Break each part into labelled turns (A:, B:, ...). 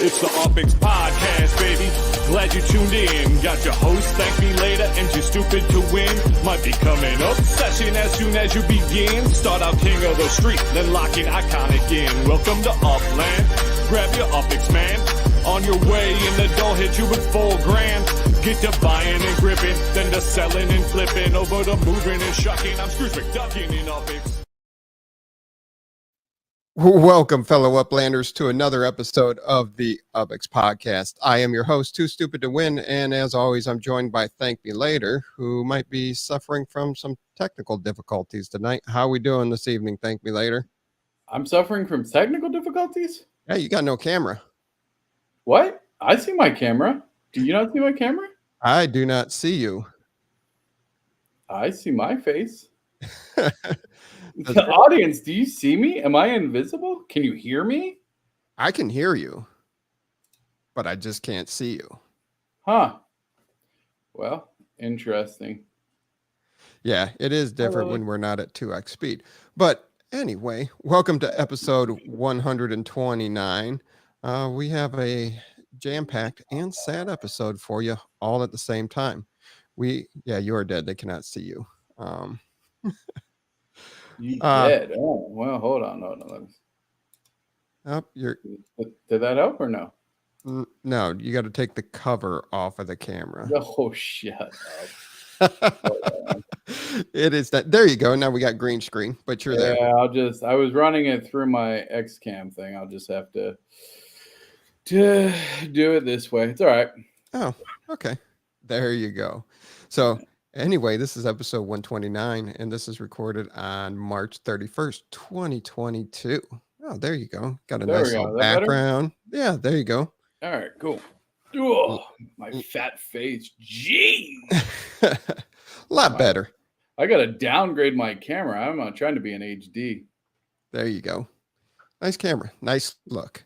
A: It's the UPX Podcast, baby. Glad you tuned in. Got your host, Thank Me Later, and you're stupid to win. Might be coming up session as soon as you begin. Start out king of the street, then lock in iconic in. Welcome to Upland. Grab your UPX, man. On your way in the door, hit you with $4,000. Get to buying and gripping, then to selling and flipping. Over to moving and shucking. I'm Scrooge McDuckin in UPX.
B: Welcome, fellow Uplanders, to another episode of the UPX Podcast. I am your host, Too Stupid to Win, and as always, I'm joined by ThankMeLater, who might be suffering from some technical difficulties tonight. How are we doing this evening, ThankMeLater?
C: I'm suffering from technical difficulties?
B: Yeah, you got no camera.
C: What? I see my camera. Do you not see my camera?
B: I do not see you.
C: I see my face. The audience, do you see me? Am I invisible? Can you hear me?
B: I can hear you, but I just can't see you.
C: Huh. Well, interesting.
B: Yeah, it is different when we're not at 2x speed. But anyway, welcome to episode 129. We have a jam-packed and sad episode for you all at the same time. You are dead. They cannot see you.
C: You dead? Oh, well, hold on. Did that help or no?
B: No, you got to take the cover off of the camera.
C: Oh, shut up.
B: It is that. There you go. Now we got green screen, but you're there.
C: Yeah, I was running it through my XCam thing. I'll just have to do it this way. It's all right.
B: Oh, okay. There you go. So anyway, this is episode 129, and this is recorded on March 31st, 2022. Oh, there you go. Got a nice little background. Better? Yeah, there you go.
C: All right, cool. Oh, my fat face. Jeez.
B: A lot better.
C: I got to downgrade my camera. I'm not trying to be an HD.
B: There you go. Nice camera. Nice look.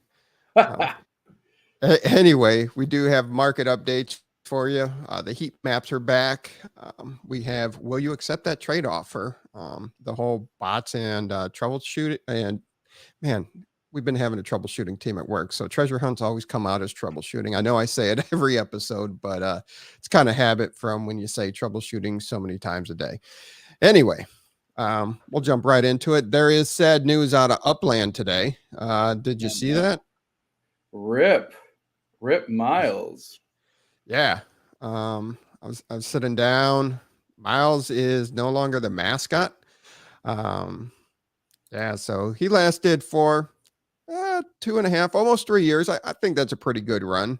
B: Anyway, we do have market updates for you. The heat maps are back. We have, will you accept that trade offer? The whole bots and troubleshooting. And man, we've been having a troubleshooting team at work. So treasure hunts always come out as troubleshooting. I know I say it every episode, but it's kind of habit from when you say troubleshooting so many times a day. Anyway, we'll jump right into it. There is sad news out of Upland today. Did you see that?
C: Rip Miles.
B: Yeah. I was sitting down. Miles is no longer the mascot. So he lasted for 2.5, almost 3 years. I think that's a pretty good run.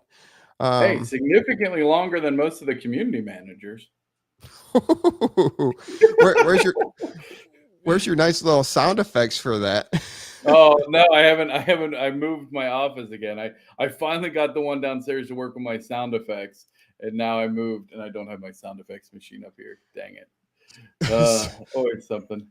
C: Hey, significantly longer than most of the community managers.
B: Where's your nice little sound effects for that?
C: Oh no, I haven't. I moved my office again. I finally got the one downstairs to work with my sound effects, and now I moved and I don't have my sound effects machine up here. Dang it. Always something.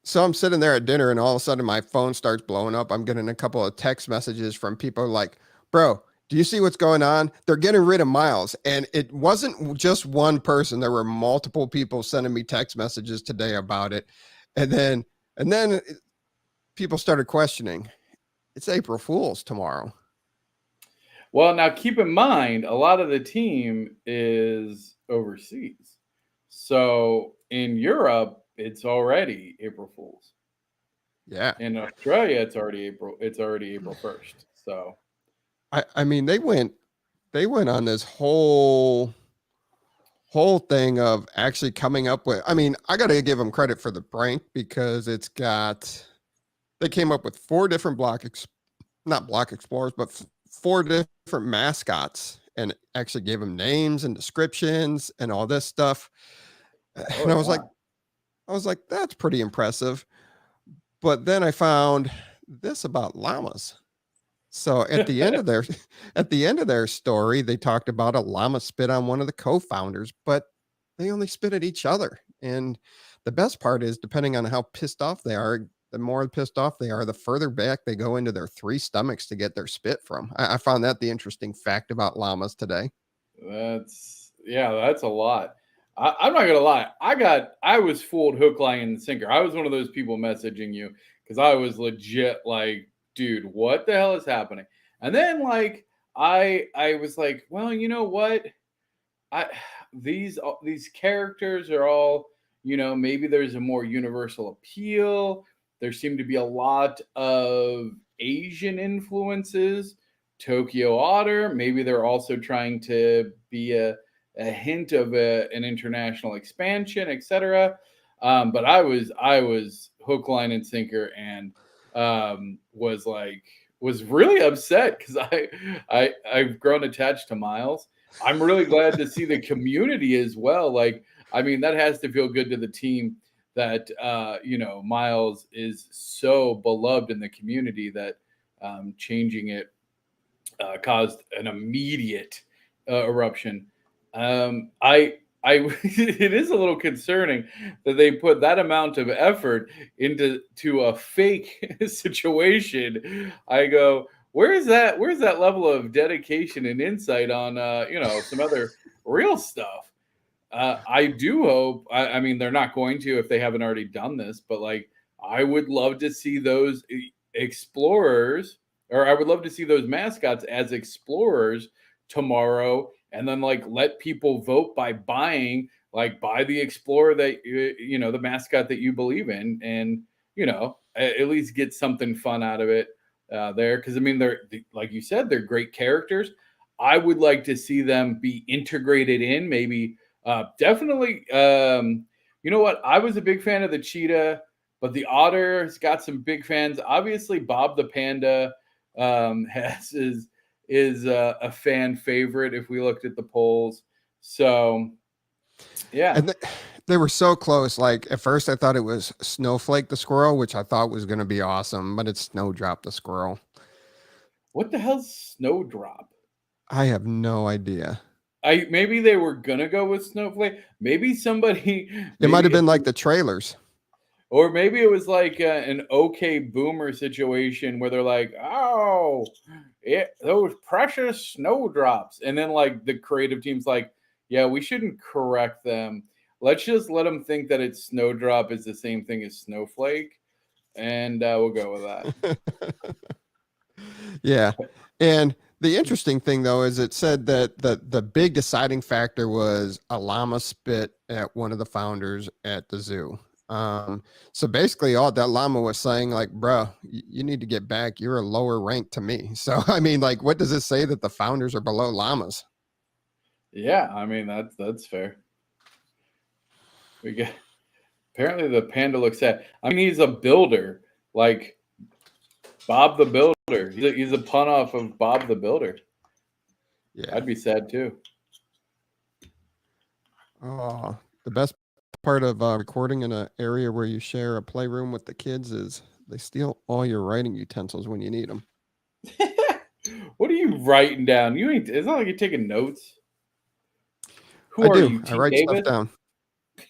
B: So I'm sitting there at dinner and all of a sudden my phone starts blowing up. I'm getting a couple of text messages from people like, bro, do you see what's going on? They're getting rid of Miles. And it wasn't just one person. There were multiple people sending me text messages today about it. And then people started questioning. It's April Fool's tomorrow.
C: Well, now keep in mind, a lot of the team is overseas. So in Europe, it's already April Fool's.
B: Yeah.
C: In Australia, it's already April 1st. So
B: I mean, they went on this whole thing of actually coming up with, I mean, I got to give them credit for the prank because they came up with 4 different not block explorers, but 4 different mascots and actually gave them names and descriptions and all this stuff. And I was like, that's pretty impressive. But then I found this about llamas. So at the end of their story, they talked about a llama spit on one of the co-founders, but they only spit at each other. And the best part is, depending on how pissed off they are, the more pissed off they are, the further back they go into their 3 stomachs to get their spit from. I found that the interesting fact about llamas today.
C: That's a lot. I'm not gonna lie. I was fooled hook, line, and sinker. I was one of those people messaging you because I was legit like, dude, what the hell is happening? And then like I was like, well, you know what? I these characters are all, maybe there's a more universal appeal. There seem to be a lot of Asian influences. Tokyo Otter, maybe they're also trying to be a hint of an international expansion, etc. But I was hook, line, and sinker, and was really upset because I've grown attached to Miles. I'm really glad to see the community as well. Like, I mean, that has to feel good to the team that Miles is so beloved in the community that changing it caused an immediate eruption. I it is a little concerning that they put that amount of effort into a fake situation. I go, where's that level of dedication and insight on some other real stuff? I do hope. I mean, they're not going to if they haven't already done this, but like, I would love to see those explorers, or I would love to see those mascots as explorers tomorrow, and then like let people vote by buying, like buy the explorer that the mascot that you believe in, and at least get something fun out of it there. Because I mean, they're, like you said, they're great characters. I would like to see them be integrated in, maybe definitely. You know what? I was a big fan of the cheetah, but the otter's got some big fans. Obviously, Bob the panda is a fan favorite if we looked at the polls. So, yeah.
B: And they were so close. Like at first, I thought it was Snowflake the squirrel, which I thought was going to be awesome, but it's Snowdrop the squirrel.
C: What the hell's Snowdrop?
B: I have no idea.
C: Maybe they were gonna go with Snowflake. Maybe somebody.
B: It might have been like the trailers.
C: Or maybe it was like an OK Boomer situation where they're like, oh, those precious snowdrops. And then like the creative team's like, yeah, we shouldn't correct them. Let's just let them think that it's Snowdrop is the same thing as Snowflake. And we'll go with that.
B: Yeah. And the interesting thing, though, is it said that the big deciding factor was a llama spit at one of the founders at the zoo. So basically all that llama was saying, like, bro, you need to get back. You're a lower rank to me. So, I mean, like, what does it say that the founders are below llamas?
C: Yeah, I mean, that's fair. Apparently the panda looks sad. I mean, he's a builder, like Bob the Builder. He's a pun off of Bob the Builder. Yeah, I'd be sad too.
B: Oh, the best part of recording in an area where you share a playroom with the kids is they steal all your writing utensils when you need them.
C: What are you writing down? It's not like you're taking notes.
B: I do. I write stuff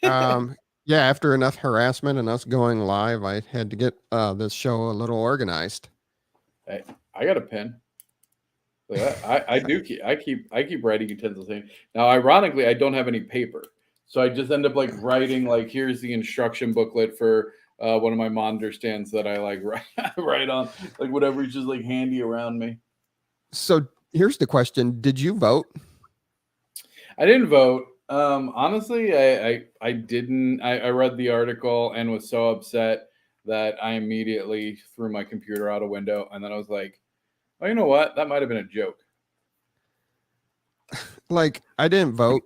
B: down. Yeah, after enough harassment and us going live, I had to get this show a little organized.
C: Hey, I got a pen. I keep writing utensils. Now, ironically, I don't have any paper. So I just end up like writing, like, here's the instruction booklet for one of my monitor stands that I like write on, like whatever is just like handy around me.
B: So here's the question. Did you vote?
C: I didn't vote. Honestly, I didn't. I read the article and was so upset that I immediately threw my computer out a window. And then I was like, oh, you know what? That might have been a joke.
B: Like, I didn't vote.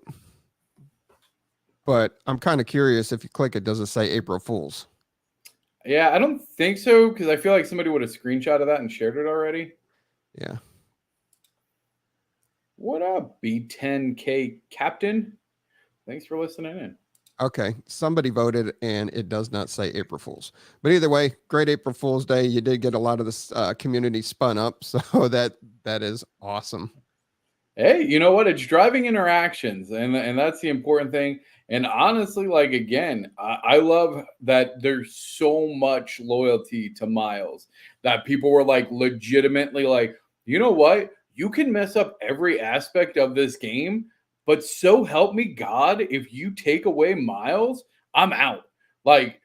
B: But I'm kind of curious, if you click it, does it say April Fools?
C: Yeah, I don't think so, because I feel like somebody would have screenshotted that and shared it already.
B: Yeah.
C: What up, B10K Captain? Thanks for listening in.
B: Okay, somebody voted, and it does not say April Fools. But either way, great April Fool's Day. You did get a lot of this community spun up, so that is awesome.
C: Hey, you know what? It's driving interactions, and that's the important thing. And honestly, like, again, I love that there's so much loyalty to Miles, that people were like legitimately like, you know what? You can mess up every aspect of this game, but so help me God, if you take away Miles, I'm out. Like,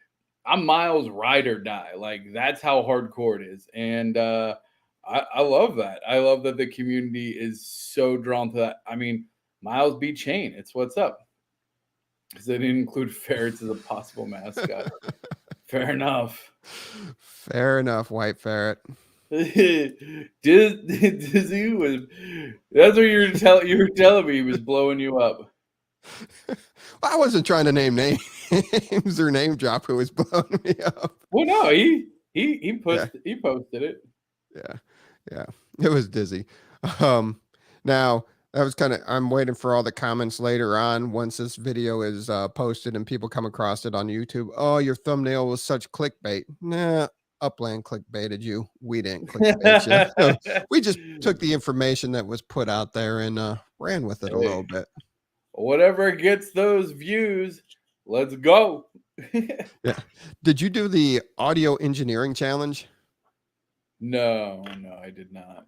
C: I'm Miles ride or die. Like, that's how hardcore it is. And I love that. I love that the community is so drawn to that. I mean, Miles B. Chain, it's what's up. Because they didn't include ferrets as a possible mascot. Fair enough.
B: Fair enough, white ferret.
C: Dizzy was. That's what you were telling me. He was blowing you up.
B: Well, I wasn't trying to name names or name drop. It was blowing me up.
C: Well, no, he posted it.
B: Yeah, it was dizzy. Now that was kind of. I'm waiting for all the comments later on once this video is posted and people come across it on YouTube. Oh, your thumbnail was such clickbait. Nah. Upland clickbaited you. We didn't clickbait you. So we just took the information that was put out there and ran with it a little bit.
C: Whatever gets those views, let's go.
B: Yeah. Did you do the audio engineering challenge?
C: No, I did not.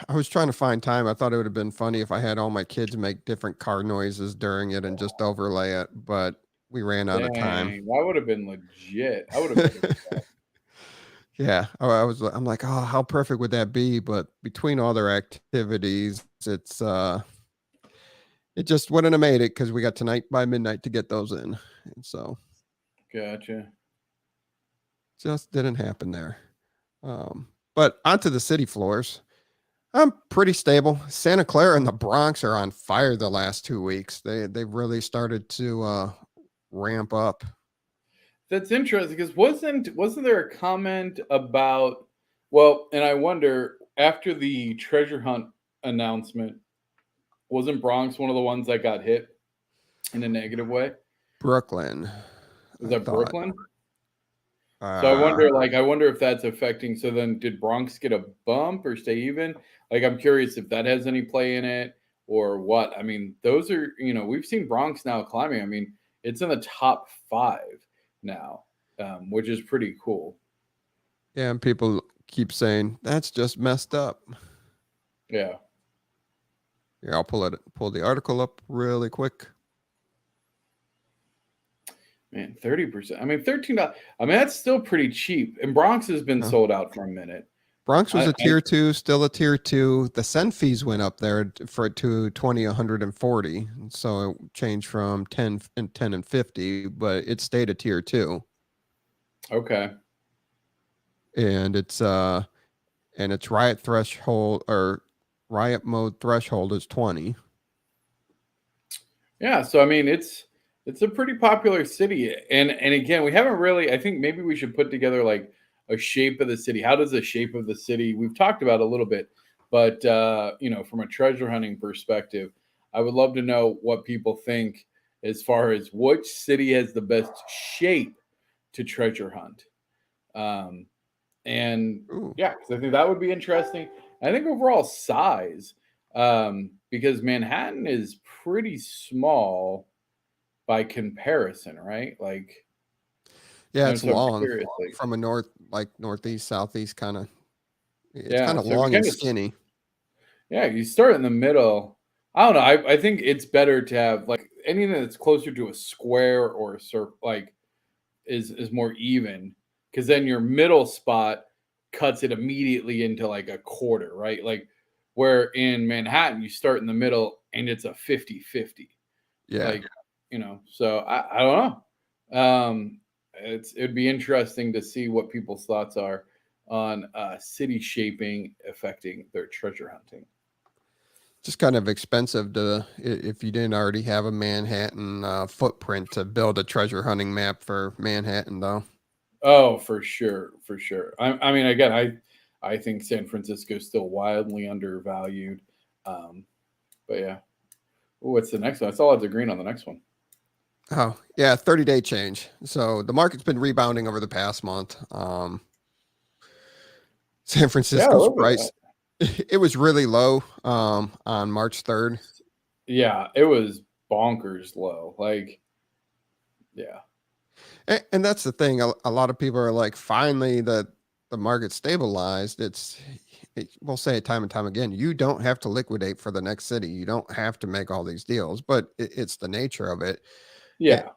B: I was trying to find time. I thought it would have been funny if I had all my kids make different car noises during it and just overlay it, but we ran out of time.
C: That would have been legit. I would have been
B: Yeah, I'm like, oh, how perfect would that be? But between all their activities, it just wouldn't have made it because we got tonight by midnight to get those in. And so
C: gotcha.
B: Just didn't happen there. But onto the city floors. I'm pretty stable. Santa Clara and the Bronx are on fire the last 2 weeks. They really started to ramp up.
C: That's interesting because wasn't there a comment about, well, and I wonder, after the treasure hunt announcement, wasn't Bronx one of the ones that got hit in a negative way?
B: Brooklyn.
C: Was that Brooklyn? So I wonder if that's affecting. So then did Bronx get a bump or stay even? Like, I'm curious if that has any play in it or what. I mean, those are, we've seen Bronx now climbing. I mean, it's in the top 5 now, which is pretty cool.
B: Yeah, and people keep saying that's just messed up.
C: Yeah.
B: Here, I'll pull the article up really quick.
C: Man, 30%. I mean, $13. I mean, that's still pretty cheap. And Bronx has been sold out for a minute.
B: Bronx was a tier 2, still a tier 2. The send fees went up there to $20, $140. So it changed from 10 and 50, but it stayed a tier 2.
C: Okay.
B: And it's riot threshold or riot mode threshold is 20.
C: Yeah, so I mean it's a pretty popular city. And again, we haven't really, I think maybe we should put together like a shape of the city. How does the shape of the city, we've talked about a little bit, but from a treasure hunting perspective, I would love to know what people think as far as which city has the best shape to treasure hunt. Yeah, because I think that would be interesting. I think overall size, because Manhattan is pretty small by comparison, right? Like,
B: yeah, it's long from a northeast, southeast kind of. It's kind of long and skinny.
C: Yeah, you start in the middle. I don't know. I think it's better to have like anything that's closer to a square or a circle, like is more even, because then your middle spot cuts it immediately into like a quarter, right? Like where in Manhattan you start in the middle and it's a 50-50.
B: Yeah.
C: Like, so I don't know. It'd be interesting to see what people's thoughts are on city shaping affecting their treasure hunting.
B: Just kind of expensive if you didn't already have a Manhattan footprint to build a treasure hunting map for Manhattan, though.
C: Oh, for sure. I mean, again, I think San Francisco is still wildly undervalued. But yeah. Ooh, what's the next one? I saw lots of green on the next one.
B: Oh, yeah, 30-day change. So the market's been rebounding over the past month. San Francisco's price, it was really low on March 3rd.
C: Yeah, it was bonkers low. Like, yeah.
B: And that's the thing. A lot of people are like, finally, the market stabilized. We'll say it time and time again. You don't have to liquidate for the next city. You don't have to make all these deals, but it's the nature of it.
C: Yeah.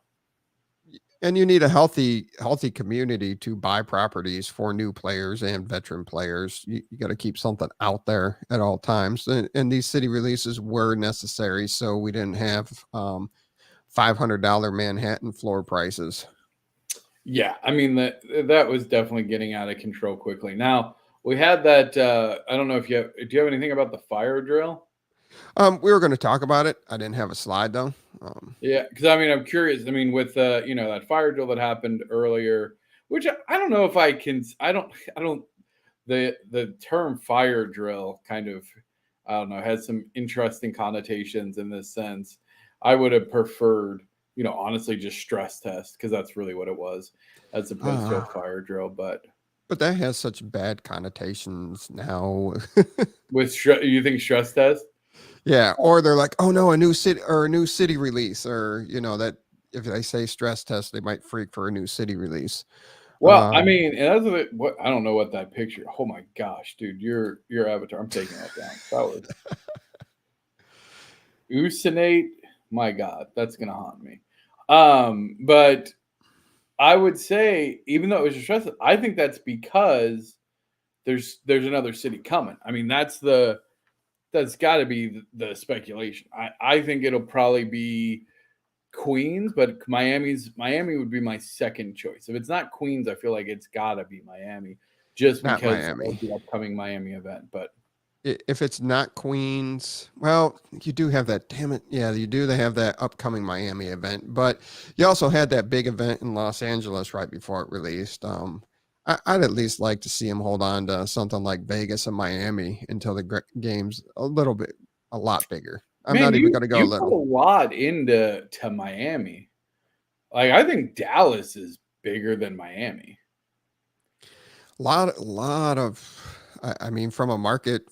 B: And you need a healthy community to buy properties for new players and veteran players. You got to keep something out there at all times. And these city releases were necessary, so we didn't have $500 Manhattan floor prices.
C: Yeah, I mean that was definitely getting out of control quickly. Now we had that. I don't know if do you have anything about the fire drill?
B: We were going to talk about it. I didn't have a slide though.
C: Yeah, because I mean, I'm curious. I mean, with that fire drill that happened earlier, which I don't know if I can. I don't. The term fire drill kind of, I don't know, has some interesting connotations in this sense. I would have preferred, honestly, just stress test, because that's really what it was, as opposed to a fire drill. But
B: that has such bad connotations now.
C: you think stress test?
B: Yeah, or they're like, oh no, a new city release, or that if they say stress test, they might freak for a new city release.
C: Well, I mean, and that's what I don't know what that picture. Oh my gosh, dude, your avatar. I'm taking that down. That was Usinate. My God, that's gonna haunt me. But I would say, even though it was a stress, I think that's because there's another city coming. I mean, that's got to be the speculation. I think it'll probably be Queens, but Miami would be my second choice. If it's not Queens, I feel like it's got to be Miami, just
B: Not
C: because
B: Miami.
C: of the upcoming Miami event. But
B: if it's not Queens, well, you do have that. Damn it, yeah, you do. They have that upcoming Miami event, but you also had that big event in Los Angeles right before it released. I'd at least like to see them hold on to something like Vegas and Miami until the game's a lot bigger. I'm not even going to go
C: you
B: little.
C: put a lot into Miami. Like, I think Dallas is bigger than Miami.
B: A lot of, I mean, from a market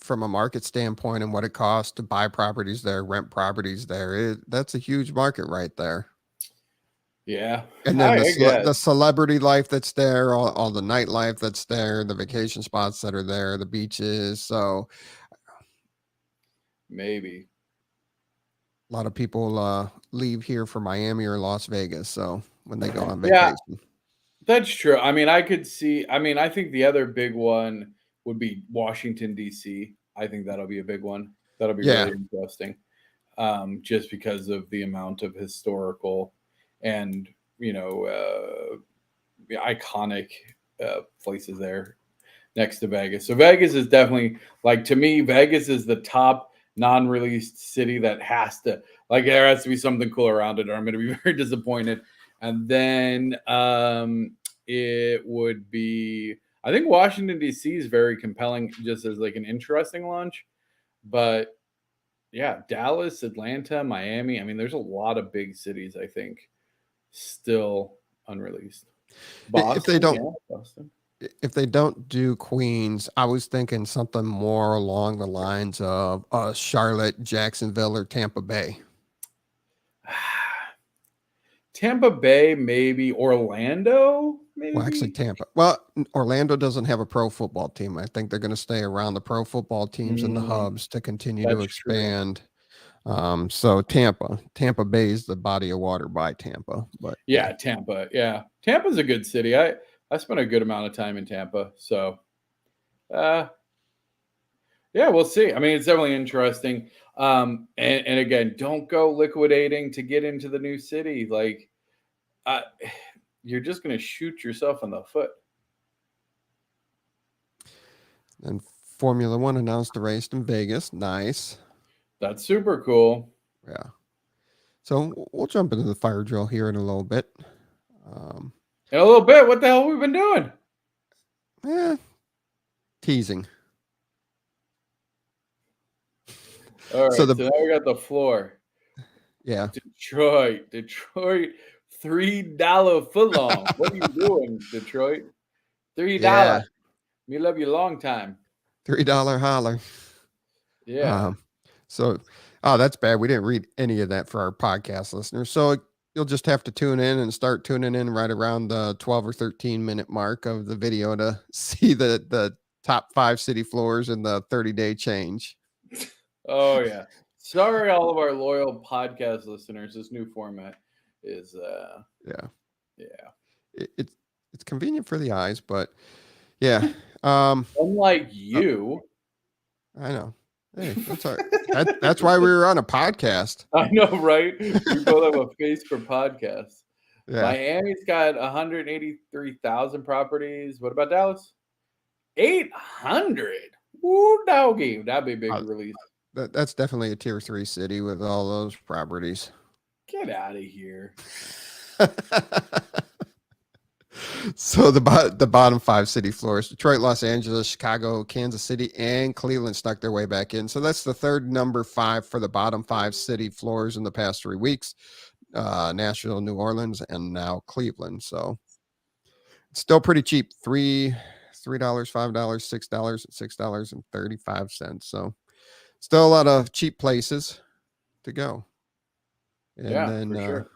B: standpoint and what it costs to buy properties there, rent properties there, that's a huge market right there.
C: Yeah.
B: And then the celebrity life that's there, all the nightlife that's there, the vacation spots that are there, the beaches. So
C: maybe
B: a lot of people leave here for Miami or Las Vegas. So when they go on vacation.
C: Yeah, that's true. I mean, I think the other big one would be Washington, D.C. I think that'll be a big one. That'll be really interesting. Just because of the amount of historical and, iconic places there next to Vegas. So Vegas is definitely, like, to me, Vegas is the top non-released city that has to, like, there has to be something cool around it, or I'm going to be very disappointed. And then it would be, I think Washington, D.C. is very compelling just as like an interesting launch. But yeah, Dallas, Atlanta, Miami. I mean, there's a lot of big cities, I think, still unreleased. Boston,
B: if they don't do Queens, I was thinking something more along the lines of Charlotte, Jacksonville, or Tampa Bay.
C: Tampa Bay, maybe. Orlando, maybe.
B: Well, actually, Tampa. Well, Orlando doesn't have a pro football team. I think they're going to stay around the pro football teams and the hubs to continue to expand. So Tampa Bay is the body of water by Tampa. But
C: yeah, Tampa. Yeah, Tampa's a good city. I spent a good amount of time in Tampa. So, yeah, we'll see. I mean, it's definitely interesting. And again, don't go liquidating to get into the new city. Like, you're just going to shoot yourself in the foot.
B: And Formula One announced a race in Vegas. Nice.
C: That's super cool.
B: Yeah. So we'll jump into the fire drill here in a little bit.
C: In a little bit, what the hell have we been doing?
B: Teasing.
C: All right, so now we got the floor.
B: Yeah.
C: Detroit, $3 footlong. What are you doing, Detroit? $3. Yeah. Me love you long time.
B: $3 holler.
C: Yeah.
B: That's bad. We didn't read any of that for our podcast listeners. So you'll just have to tune in and start tuning in right around the 12 or 13 minute mark of the video to see the top 5 city floors and the 30-day change.
C: Oh, yeah. Sorry, all of our loyal podcast listeners. This new format is
B: yeah.
C: Yeah.
B: It's convenient for the eyes, but yeah.
C: Unlike you.
B: I know. Hey, that's all right. That's why we were on a podcast.
C: I know, right? We both have a face for podcasts.
B: Yeah.
C: Miami's got 183,000 properties. What about Dallas? 800. Woo, doggy. That'd be a big release.
B: That's definitely a tier 3 city with all those properties.
C: Get out of here.
B: So the bottom 5 city floors: Detroit, Los Angeles, Chicago, Kansas City, and Cleveland snuck their way back in. So that's the third number 5 for the bottom 5 city floors in the past 3 weeks. Nashville, New Orleans, and now Cleveland. So it's still pretty cheap. $3, $5, $6, $6.35. So still a lot of cheap places to go. And then
C: for sure.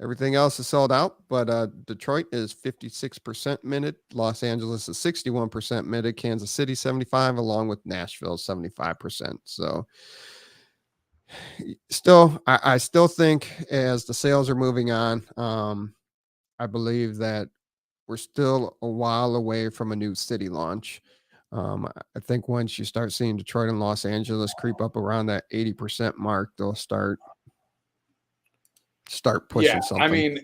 B: everything else is sold out, but Detroit is 56% minted, Los Angeles is 61% minted, Kansas City 75%, along with Nashville 75%. So still, I still think as the sales are moving on, I believe that we're still a while away from a new city launch. I think once you start seeing Detroit and Los Angeles creep up around that 80% mark, they'll start pushing something.
C: I mean,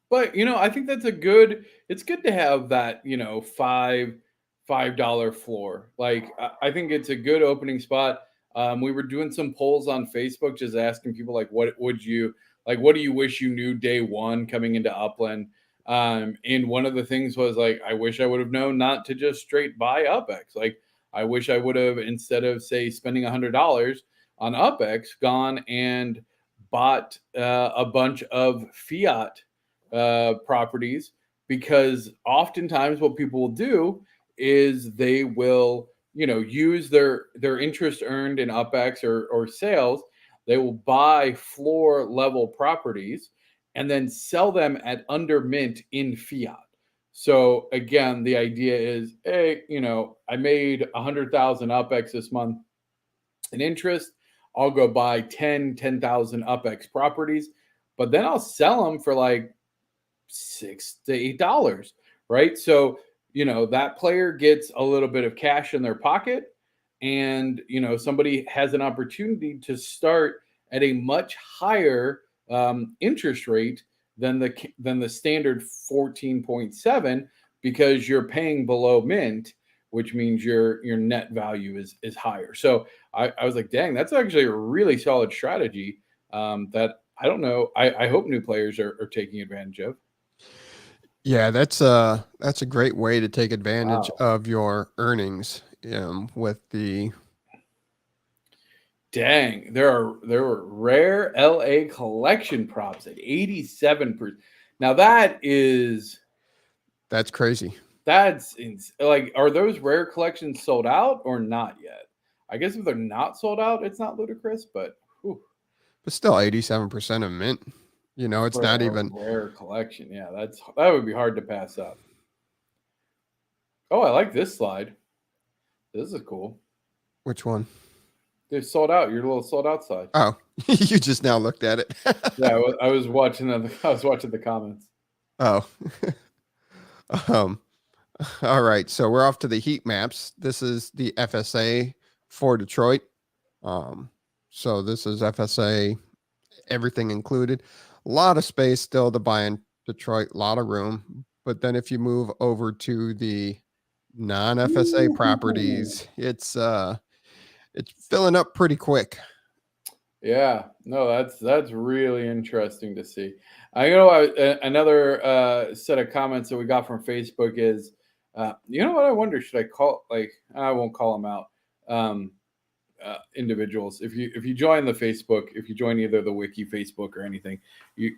C: but I think that's it's good to have that, $5 floor. Like, I think it's a good opening spot. We were doing some polls on Facebook, just asking people, like, what do you wish you knew day one coming into Upland? And one of the things was, like, I wish I would have known not to just straight buy UpX. Like, I wish I would have, instead of, say, spending $100 on UpX, gone and bought a bunch of fiat properties, because oftentimes what people will do is they will, use their interest earned in UpX or sales. They will buy floor level properties and then sell them at under mint in fiat. So again, the idea is, hey, I made 100,000 UpX this month in interest. I'll go buy 10,000 UpX properties, but then I'll sell them for like $6 to $8, right? So, that player gets a little bit of cash in their pocket, and, somebody has an opportunity to start at a much higher interest rate than the standard 14.7, because you're paying below mint, which means your net value is higher. So I was like, dang, that's actually a really solid strategy that I don't know. I hope new players are taking advantage of.
B: Yeah, that's a great way to take advantage of your earnings with the.
C: Dang, there were rare LA collection props at 87%. Now that's
B: crazy.
C: That's like, are those rare collections sold out or not yet? I guess if they're not sold out, it's not ludicrous, but whew.
B: But still 87% of mint. It's not even
C: rare collection. Yeah, that would be hard to pass up. Oh, I like this slide. This is cool.
B: Which one?
C: They're sold out. Your little sold out slide.
B: Oh, you just now looked at it.
C: Yeah, I was watching the comments.
B: Oh. All right, so we're off to the heat maps. This is the FSA for Detroit. So this is FSA, everything included. A lot of space still to buy in Detroit, a lot of room. But then if you move over to the non-FSA properties, it's filling up pretty quick.
C: Yeah, no, that's really interesting to see. Another set of comments that we got from Facebook is, what I wonder, should I call, like, I won't call them out, individuals. If you join the Facebook, if you join either the Wiki Facebook or anything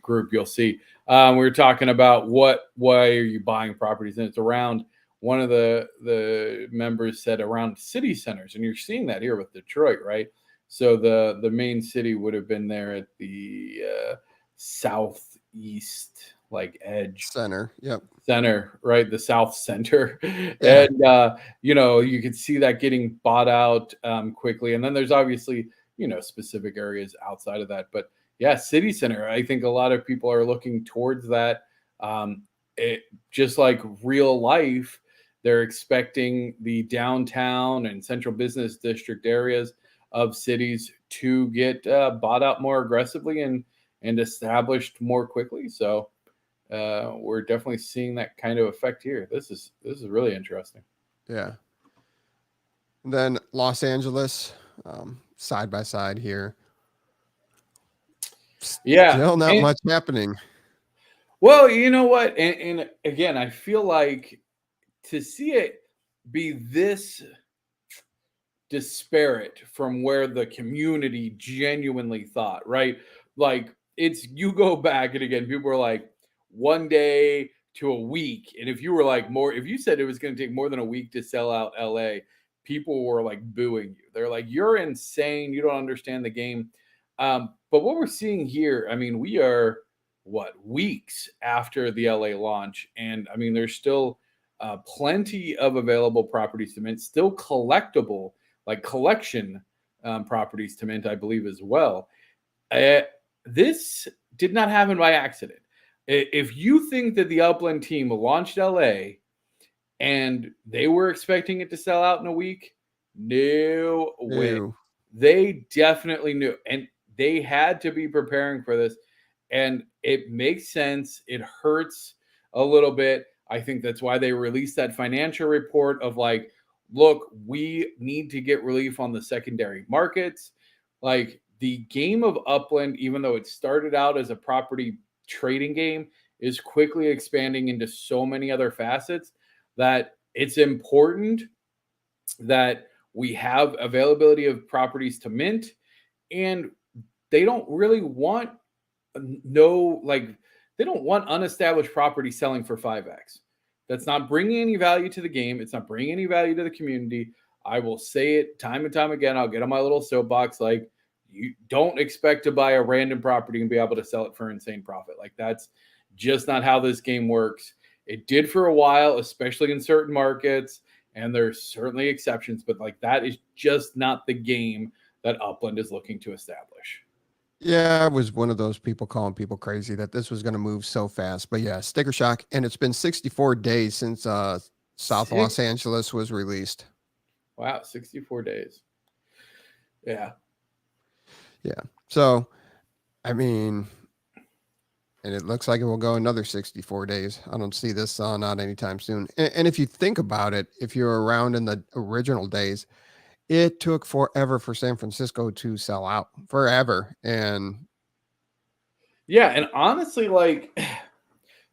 C: group, you'll see we were talking about why are you buying properties, and it's around, one of the members said around city centers, and you're seeing that here with Detroit, right? So the main city would have been there at the southeast, like edge
B: center. Yep.
C: Center, right? The south center. Yeah. And you could see that getting bought out quickly. And then there's obviously, specific areas outside of that. But yeah, city center, I think a lot of people are looking towards that Just like real life, they're expecting the downtown and central business district areas of cities to get bought out more aggressively and established more quickly. So we're definitely seeing that kind of effect here. This is really interesting.
B: Yeah. And then Los Angeles, side by side here.
C: Yeah.
B: Still not much happening.
C: Well, you know what? And again, I feel like to see it be this disparate from where the community genuinely thought, right? Like it's, you go back and again, people were like 1 day to a week. And if you were like if you said it was going to take more than a week to sell out LA, people were like booing you. They're like, you're insane. You don't understand the game. But what we're seeing here, I mean, we are weeks after the LA launch. And I mean, there's still plenty of available properties to mint, still collectible, like collection properties to mint, I believe, as well. This did not happen by accident. If you think that the Upland team launched LA and they were expecting it to sell out in a week, no way. They definitely knew. And they had to be preparing for this. And it makes sense. It hurts a little bit. I think that's why they released that financial report of like, look, we need to get relief on the secondary markets. Like the game of Upland, even though it started out as a property trading game, is quickly expanding into so many other facets that it's important that we have availability of properties to mint. And they don't really want they don't want unestablished property selling for 5x. That's not bringing any value to the game. It's not bringing any value to the community. I will say it time and time again. I'll get on my little soapbox. Like, you don't expect to buy a random property and be able to sell it for insane profit. Like, that's just not how this game works. It did for a while, especially in certain markets, and there's certainly exceptions, but like that is just not the game that Upland is looking to establish.
B: Yeah, I was one of those people calling people crazy that this was going to move so fast. But yeah, sticker shock. And it's been 64 days since South Los Angeles was released.
C: Wow, 64 days. Yeah.
B: Yeah. So, I mean, and it looks like it will go another 64 days. I don't see this not anytime soon. And if you think about it, if you're around in the original days, it took forever for San Francisco to sell out, forever. And
C: yeah, and honestly, like,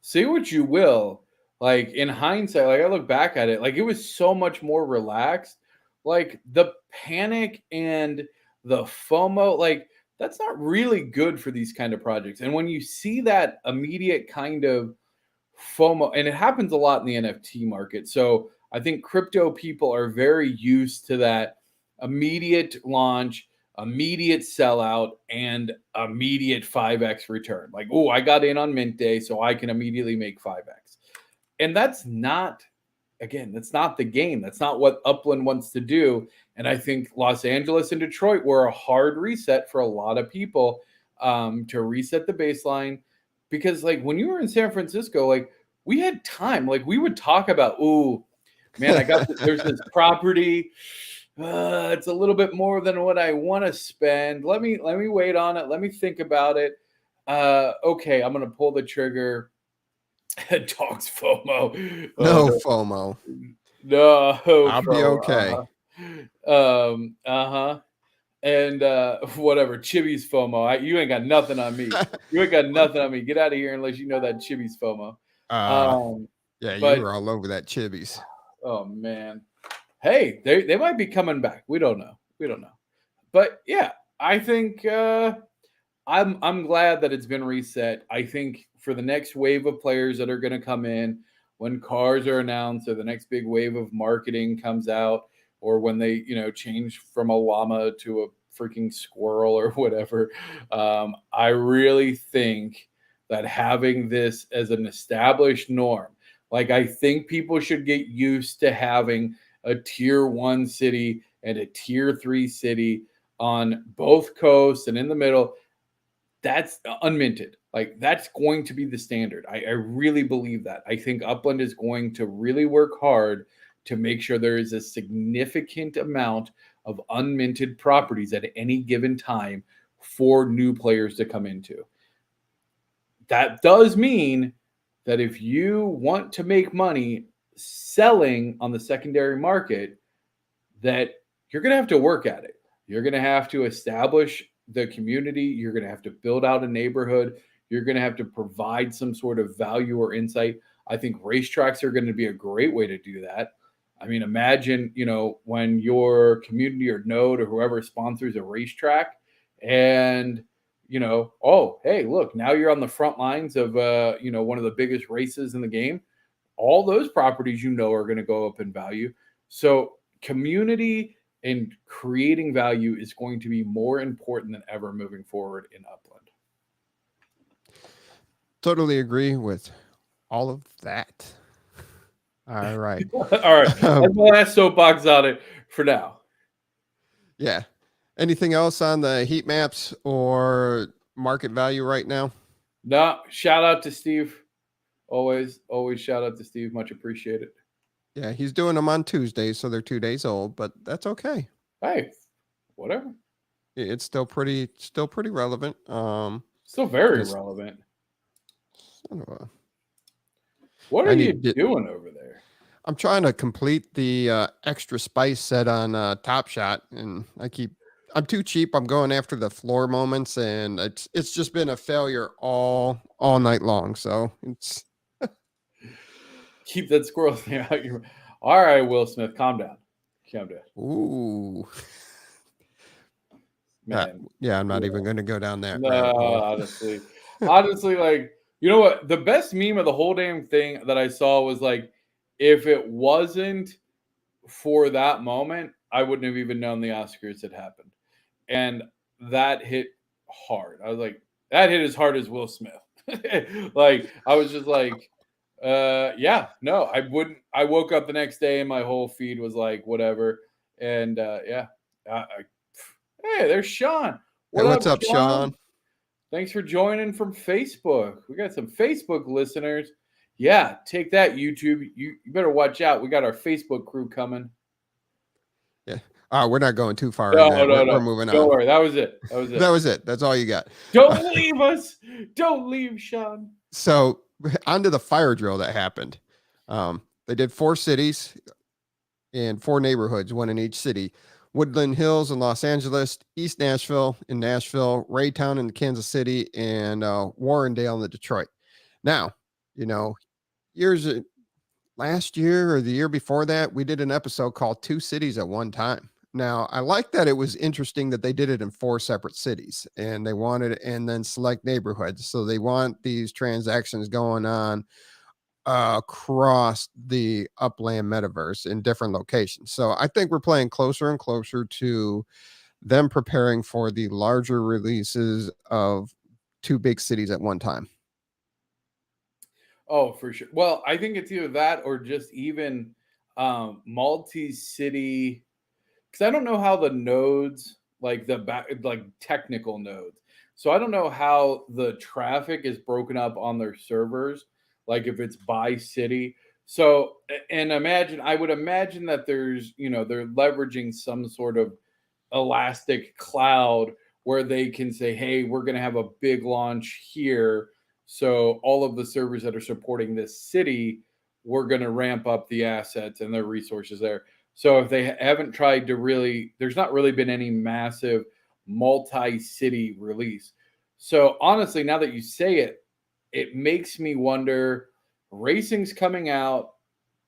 C: say what you will, like in hindsight, like I look back at it, like it was so much more relaxed. Like the panic and the FOMO, like that's not really good for these kind of projects. And when you see that immediate kind of FOMO, and it happens a lot in the NFT market. So I think crypto people are very used to that immediate launch, immediate sellout, and immediate 5x return. Like, oh, I got in on mint day, so I can immediately make 5x. And that's not, again, that's not the game. That's not what Upland wants to do. And I think Los Angeles and Detroit were a hard reset for a lot of people to reset the baseline. Because like when you were in San Francisco, like we had time. Like we would talk about, oh, man, I got there's this property. It's a little bit more than what I want to spend. Let me wait on it. Let me think about it. Okay, I'm gonna pull the trigger. Dogs FOMO.
B: No FOMO.
C: No,
B: I'll be okay.
C: And whatever, Chibi's FOMO. You ain't got nothing on me. You ain't got nothing on me. Get out of here unless you know that Chibi's FOMO.
B: Yeah, you were all over that Chibi's.
C: Oh man. Hey, they might be coming back. We don't know. But yeah, I think I'm glad that it's been reset. I think for the next wave of players that are going to come in, when cars are announced or the next big wave of marketing comes out, or when they change from a llama to a freaking squirrel or whatever, I really think that having this as an established norm, like I think people should get used to having a tier 1 city and a tier 3 city on both coasts and in the middle. that's unminted. Like that's going to be the standard. I really believe that. I think Upland is going to really work hard to make sure there is a significant amount of unminted properties at any given time for new players to come into. That does mean that if you want to make money selling on the secondary market, that you're going to have to work at it. You're going to have to establish the community. You're going to have to build out a neighborhood. You're going to have to provide some sort of value or insight. I think racetracks are going to be a great way to do that. I mean, imagine, when your community or node or whoever sponsors a racetrack and, oh, hey, look, now you're on the front lines of, one of the biggest races in the game. All those properties, are going to go up in value. So community and creating value is going to be more important than ever moving forward in Upland.
B: Totally agree with all of that. All right.
C: All right. That's my last soapbox on it for now.
B: Yeah. Anything else on the heat maps or market value right now?
C: No, shout out to Steve. Always shout out to Steve. Much appreciated.
B: Yeah, he's doing them on Tuesdays, so they're 2 days old, but that's okay.
C: Hey, whatever.
B: It's still pretty relevant.
C: Still very relevant. What are you doing over there?
B: I'm trying to complete the extra spice set on Top Shot, and I'm too cheap. I'm going after the floor moments, and it's just been a failure all night long. So it's
C: keep that squirrel thing out your. All right, Will Smith, calm down.
B: Ooh.
C: Man.
B: Yeah, I'm not even going to go down that.
C: No, honestly, like, you know what? The best meme of the whole damn thing that I saw was like, if it wasn't for that moment, I wouldn't have even known the Oscars had happened. And that hit hard. I was like, that hit as hard as Will Smith. Like, I was just like, yeah, no, I wouldn't. I woke up the next day and my whole feed was like, whatever. And yeah. Hey, there's Sean.
B: What's up, Sean?
C: Thanks for joining from Facebook. We got some Facebook listeners. Yeah, take that, YouTube. You better watch out. We got our Facebook crew coming.
B: Yeah. We're not going too far.
C: No.
B: We're moving on.
C: Don't worry. That was it.
B: That was it. That's all you got.
C: Don't leave us. Don't leave, Sean.
B: So onto the fire drill that happened. They did 4 cities and 4 neighborhoods, 1 in each city. Woodland Hills in Los Angeles, East Nashville in Nashville, Raytown in Kansas City, and Warrendale in Detroit. Now, last year or the year before that, we did an episode called 2 Cities at One Time. Now, I like that it was interesting that they did it in 4 separate cities, and they wanted and then select neighborhoods. So they want these transactions going on across the Upland metaverse in different locations. So I think we're playing closer and closer to them preparing for the larger releases of 2 big cities at one time.
C: Oh, for sure. Well, I think it's either that or just even multi-city, because I don't know how the nodes, like technical nodes. So I don't know how the traffic is broken up on their servers, like if it's by city. So, and I would imagine that there's, they're leveraging some sort of elastic cloud where they can say, hey, we're going to have a big launch here. So all of the servers that are supporting this city, we're going to ramp up the assets and their resources there. So if they haven't tried to there's not really been any massive multi-city release. So honestly, now that you say it, it makes me wonder, racing's coming out.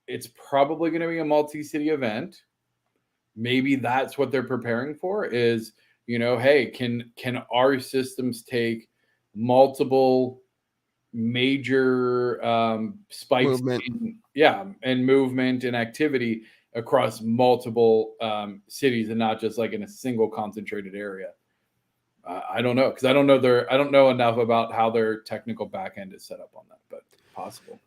C: It's probably going to be a multi-city event. Maybe that's what they're preparing for is, hey, can our systems take multiple major spikes
B: Movement.
C: and movement and activity across multiple cities and not just like in a single concentrated area. I don't know, because I don't know enough about how their technical backend is set up on that, but possible.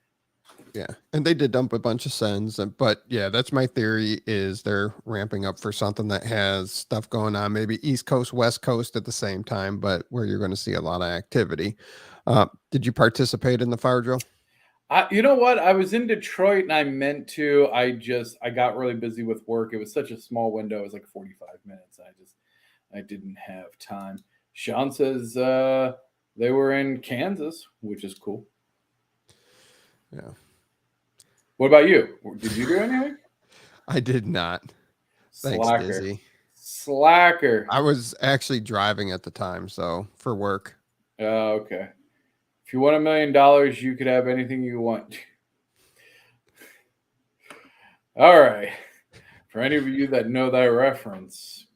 B: Yeah, and they did dump a bunch of sends, but yeah, that's my theory is they're ramping up for something that has stuff going on, maybe East Coast, West Coast at the same time, but where you're going to see a lot of activity. Did you participate in the fire drill?
C: You know what? I was in Detroit and I meant to. I got really busy with work. It was such a small window. It was like 45 minutes. I didn't have time. Sean says they were in Kansas, which is cool.
B: Yeah.
C: What about you? Did you do anything?
B: I did not. Thanks,
C: Slacker.
B: Dizzy.
C: Slacker.
B: I was actually driving at the time, so for work.
C: Oh, okay. If you won $1 million, you could have anything you want. All right. For any of you that know that reference,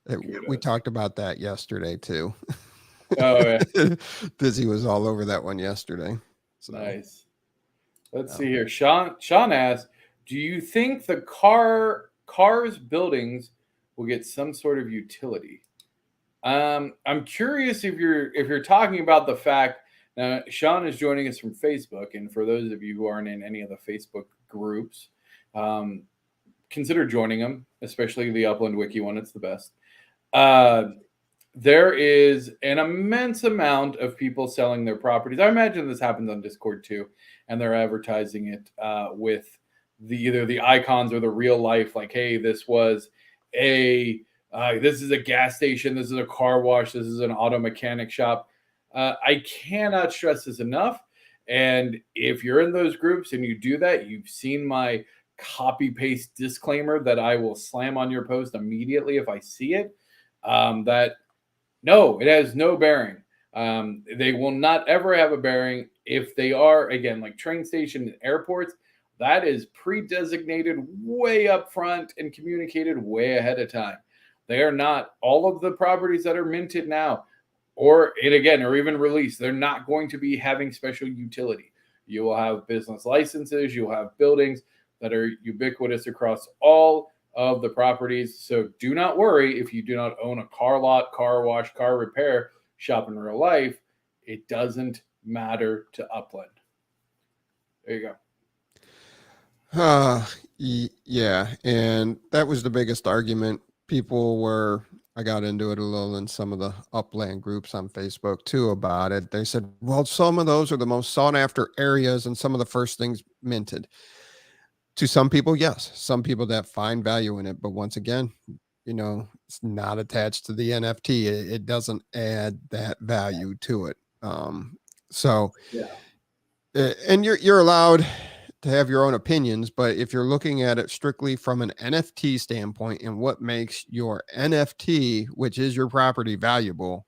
B: We talked about that yesterday too.
C: Oh, yeah.
B: Dizzy was all over that one yesterday. So.
C: Nice. Let's see here. Sean asked, do you think the cars buildings will get some sort of utility? I'm curious if you're talking about the fact. Now, Sean is joining us from Facebook, and for those of you who aren't in any of the Facebook groups, consider joining them, especially the Upland Wiki one. It's the best. There is an immense amount of people selling their properties. I imagine this happens on Discord too, and they're advertising it with either the icons or the real life. Like, hey, this was this is a gas station, this is a car wash, this is an auto mechanic shop. I cannot stress this enough. And if you're in those groups and you do that, you've seen my copy paste disclaimer that I will slam on your post immediately if I see it. That no, it has no bearing. They will not ever have a bearing. If they are, again, like train station and airports, that is pre-designated way up front and communicated way ahead of time. They are not all of the properties that are minted now or even released. They're not going to be having special utility. You will have business licenses. You'll have buildings that are ubiquitous across all of the properties. So do not worry if you do not own a car lot, car wash, car repair shop in real life. It doesn't matter to Upland. There you go.
B: Yeah, and that was the biggest argument. I got into it a little in some of the Upland groups on Facebook too about it. They said, well, some of those are the most sought after areas and some of the first things minted. To some people, yes, some people that find value in it. But once again, it's not attached to the NFT. It doesn't add that value to it. And you're allowed to have your own opinions, but if you're looking at it strictly from an NFT standpoint and what makes your NFT, which is your property, valuable,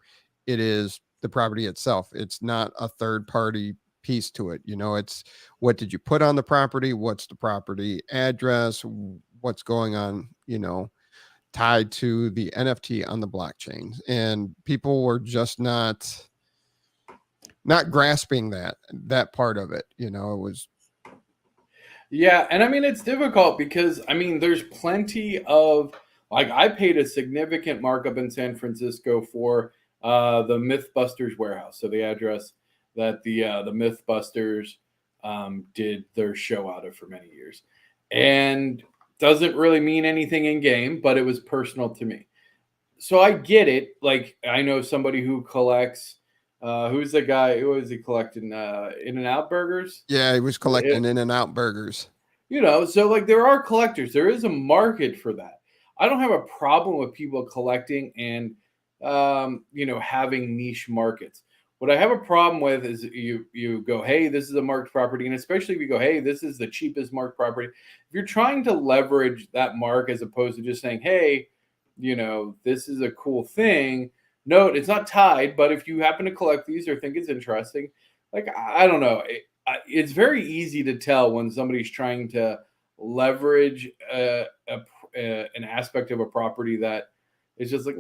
B: it is the property itself. It's not a third party piece to it. It's what did you put on the property? What's the property address? What's going on, tied to the NFT on the blockchain. And people were just not grasping that part of it. It was.
C: Yeah, and I mean, it's difficult because, there's plenty of, I paid a significant markup in San Francisco for the Mythbusters warehouse. So the address that the Mythbusters did their show out of for many years. And doesn't really mean anything in game, but it was personal to me. So I get it. Like, I know somebody who collects, who's the guy? Who was he collecting? In-N-Out burgers?
B: Yeah, he was collecting In-N-Out burgers.
C: So there are collectors. There is a market for that. I don't have a problem with people collecting and, having niche markets. What I have a problem with is you go, hey, this is a marked property. And especially if you go, hey, this is the cheapest marked property. If you're trying to leverage that mark as opposed to just saying, hey, this is a cool thing. No, it's not tied. But if you happen to collect these or think it's interesting, I don't know. It's very easy to tell when somebody's trying to leverage an aspect of a property that is just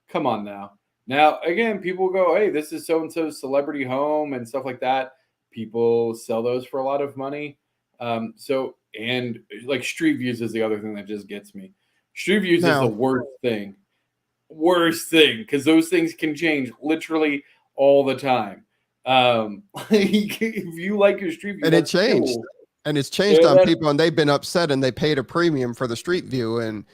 C: come on now. Now, again, people go, hey, this is so-and-so's celebrity home and stuff like that. People sell those for a lot of money. And Street Views is the other thing that just gets me. Street Views is the worst thing. Because those things can change literally all the time. If you like your street view,
B: And it
C: that's
B: changed.
C: cool.
B: And it's changed
C: Yeah,
B: on people, and they've been upset, and they paid a premium for the street view. And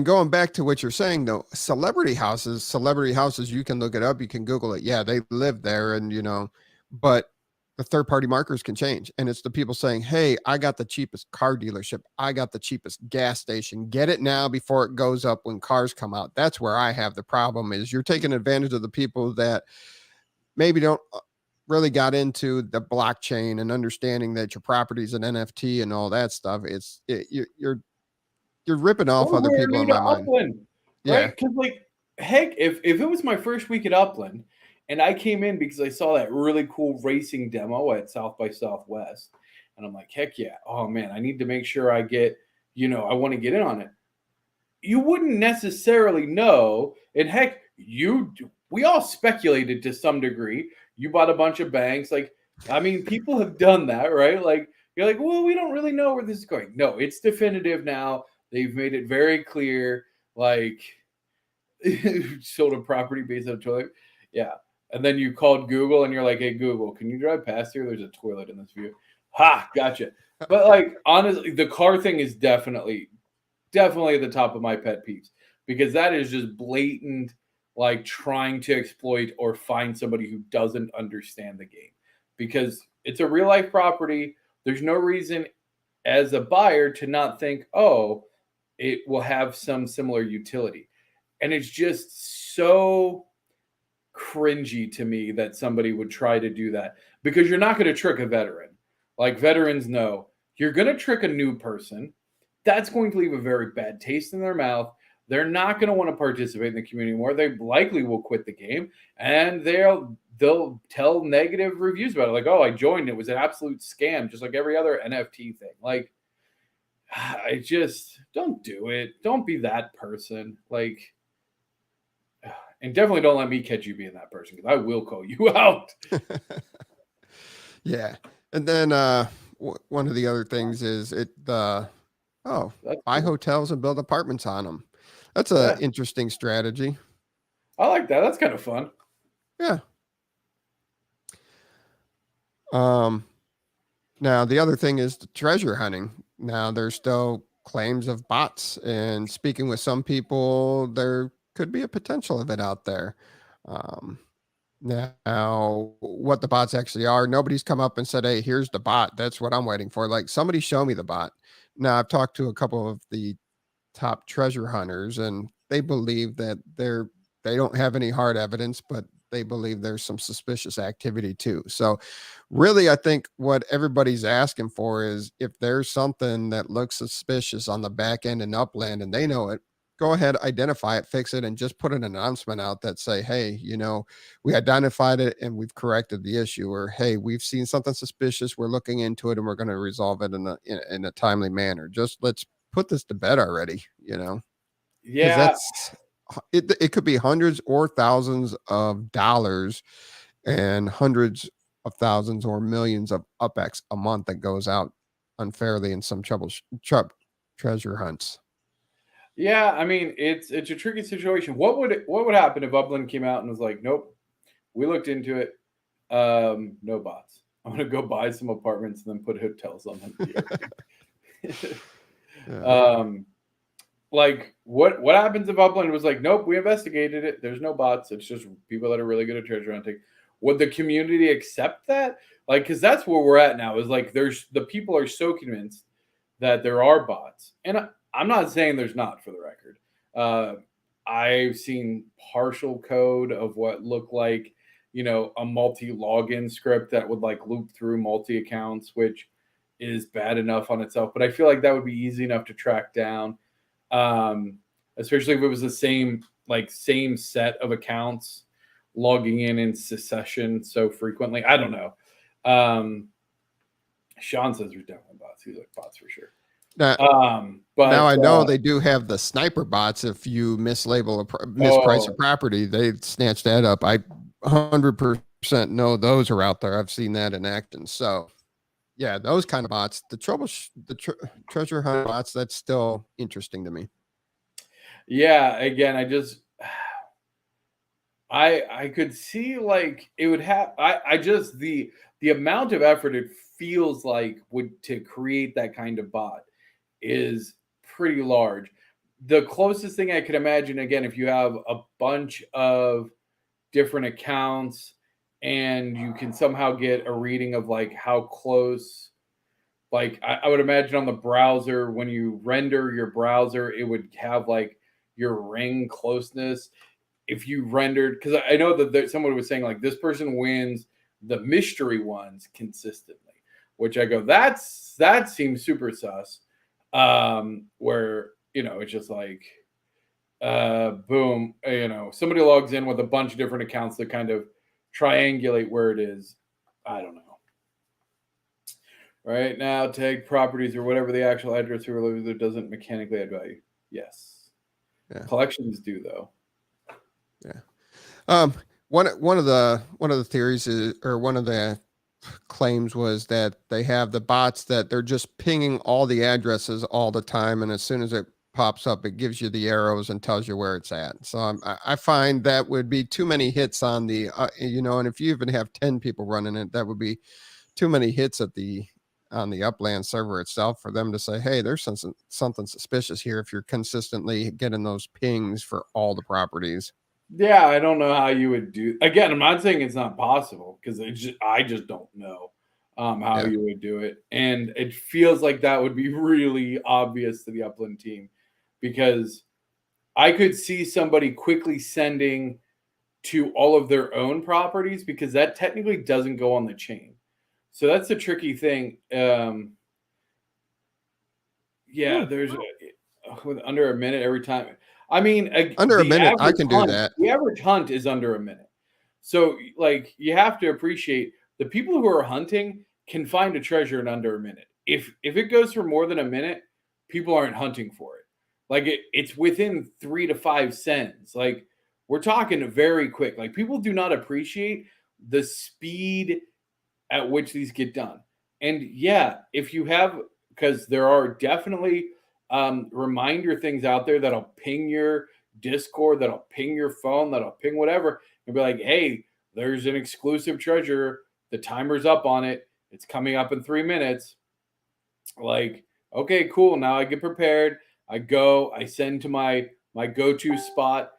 B: going back to what you're saying, though, celebrity houses, you can look it up, you can Google it. Yeah, they live there, and but the third party markers can change. And it's the people saying, hey, I got the cheapest car dealership, I got the cheapest gas station, get it now before it goes up when cars come out. That's where I have the problem, is you're taking advantage of the people that maybe don't really got into the blockchain and understanding that your property is an NFT and all that stuff. You're ripping off other
C: we're
B: people
C: new
B: in
C: to
B: my mind.
C: Upland,
B: Yeah.
C: right? Because heck, if it was my first week at Upland and I came in because I saw that really cool racing demo at South by Southwest, and I'm like, heck yeah, oh man, I need to make sure I get, I want to get in on it. You wouldn't necessarily know, and heck, we all speculated to some degree. You bought a bunch of banks, people have done that, right? You're like, well, we don't really know where this is going. No, it's definitive now. They've made it very clear, sold a property based on a toilet. Yeah. And then you called Google and you're like, hey, Google, can you drive past here? There's a toilet in this view. Ha, gotcha. But honestly, the car thing is definitely at the top of my pet peeves, because that is just blatant, trying to exploit or find somebody who doesn't understand the game, because it's a real life property. There's no reason as a buyer to not think, oh, it will have some similar utility. And it's just so cringy to me that somebody would try to do that, because you're not going to trick a veteran. Veterans know you're going to trick a new person. That's going to leave a very bad taste in their mouth. They're not going to want to participate in the community more. They likely will quit the game, and they'll tell negative reviews about it. Oh, I joined. It was an absolute scam, just like every other NFT thing. I just don't do it. Don't be that person. And definitely don't let me catch you being that person, because I will call you out.
B: Yeah. And then one of the other things is buy hotels and build apartments on them. That's an interesting strategy.
C: I like that. That's kind of fun.
B: Yeah. Now the other thing is the treasure hunting. Now there's still claims of bots, and speaking with some people, there could be a potential of it out there. Now what the bots actually are, nobody's come up and said, hey, here's the bot. That's what I'm waiting for. Somebody show me the bot. Now I've talked to a couple of the top treasure hunters, and they believe that they don't have any hard evidence, but they believe there's some suspicious activity too. So really, I think what everybody's asking for is, if there's something that looks suspicious on the back end in Upland and they know it, go ahead, identify it, fix it, and just put an announcement out that say, hey, we identified it and we've corrected the issue, or hey, we've seen something suspicious, we're looking into it and we're going to resolve it in a timely manner. Just let's put this to bed already,
C: Yeah.
B: It could be hundreds or thousands of dollars and hundreds of thousands or millions of UPX a month that goes out unfairly in some treasure hunts.
C: Yeah, I mean, it's a tricky situation. What would happen if Upland came out and was like, nope, we looked into it, no bots. I'm gonna go buy some apartments and then put hotels on them. What happens if Upland was like, nope, we investigated it, there's no bots, it's just people that are really good at treasure hunting? Would the community accept that? Because that's where we're at now, is the people are so convinced that there are bots. And I'm not saying there's not, for the record. I've seen partial code of what looked like, a multi-login script that would loop through multi-accounts, which is bad enough on itself. But I feel like that would be easy enough to track down, especially if it was the same set of accounts logging in succession so frequently. I don't know. Sean says there's definitely bots. He's like, bots for sure.
B: But now I know they do have the sniper bots. If you misprice a property, they snatch that up. I 100% know those are out there. I've seen that in action. So yeah, those kind of bots, the treasure hunt bots, that's still interesting to me.
C: Yeah, again, I could see like it would have. I just the amount of effort it feels like would to create that kind of bot is pretty large. The closest thing I could imagine, again, if you have a bunch of different accounts and you can somehow get a reading of like how close, like I would imagine on the browser, when you render your browser, it would have like your ring closeness. If you rendered, because I know that someone was saying like this person wins the mystery ones consistently, which I go, that seems super sus. Where it's just like boom, somebody logs in with a bunch of different accounts that kind of triangulate where it is. I don't know. Right now, tag properties or whatever the actual address or there doesn't mechanically add value. Yes.
B: Yeah.
C: Collections do though.
B: Yeah. One of the theories is, or one of the claims was that they have the bots that they're just pinging all the addresses all the time, and as soon as it pops up, it gives you the arrows and tells you where it's at. So I find that would be too many hits on the, and if you even have 10 people running it, that would be too many hits on the Upland server itself for them to say, hey, there's something suspicious here if you're consistently getting those pings for all the properties.
C: Yeah, I don't know how you would do. Again, I'm not saying it's not possible because I just don't know how you would do it, and it feels like that would be really obvious to the Upland team, because I could see somebody quickly sending to all of their own properties because that technically doesn't go on the chain. So that's the tricky thing. There's with under a minute every time. I mean,
B: under a minute, I can do that.
C: The average hunt is under a minute. So, like, you have to appreciate the people who are hunting can find a treasure in under a minute. If it goes for more than a minute, people aren't hunting for it. Like, it's within 3 to 5 cents. Like, we're talking very quick. Like, people do not appreciate the speed at which these get done. And yeah, if you have, because there are definitely reminder things out there that'll ping your Discord, that'll ping your phone, that'll ping whatever, and be like, hey, there's an exclusive treasure. The timer's up on it. It's coming up in 3 minutes. Like, okay, cool. Now I get prepared. I go, I send to my go-to spot,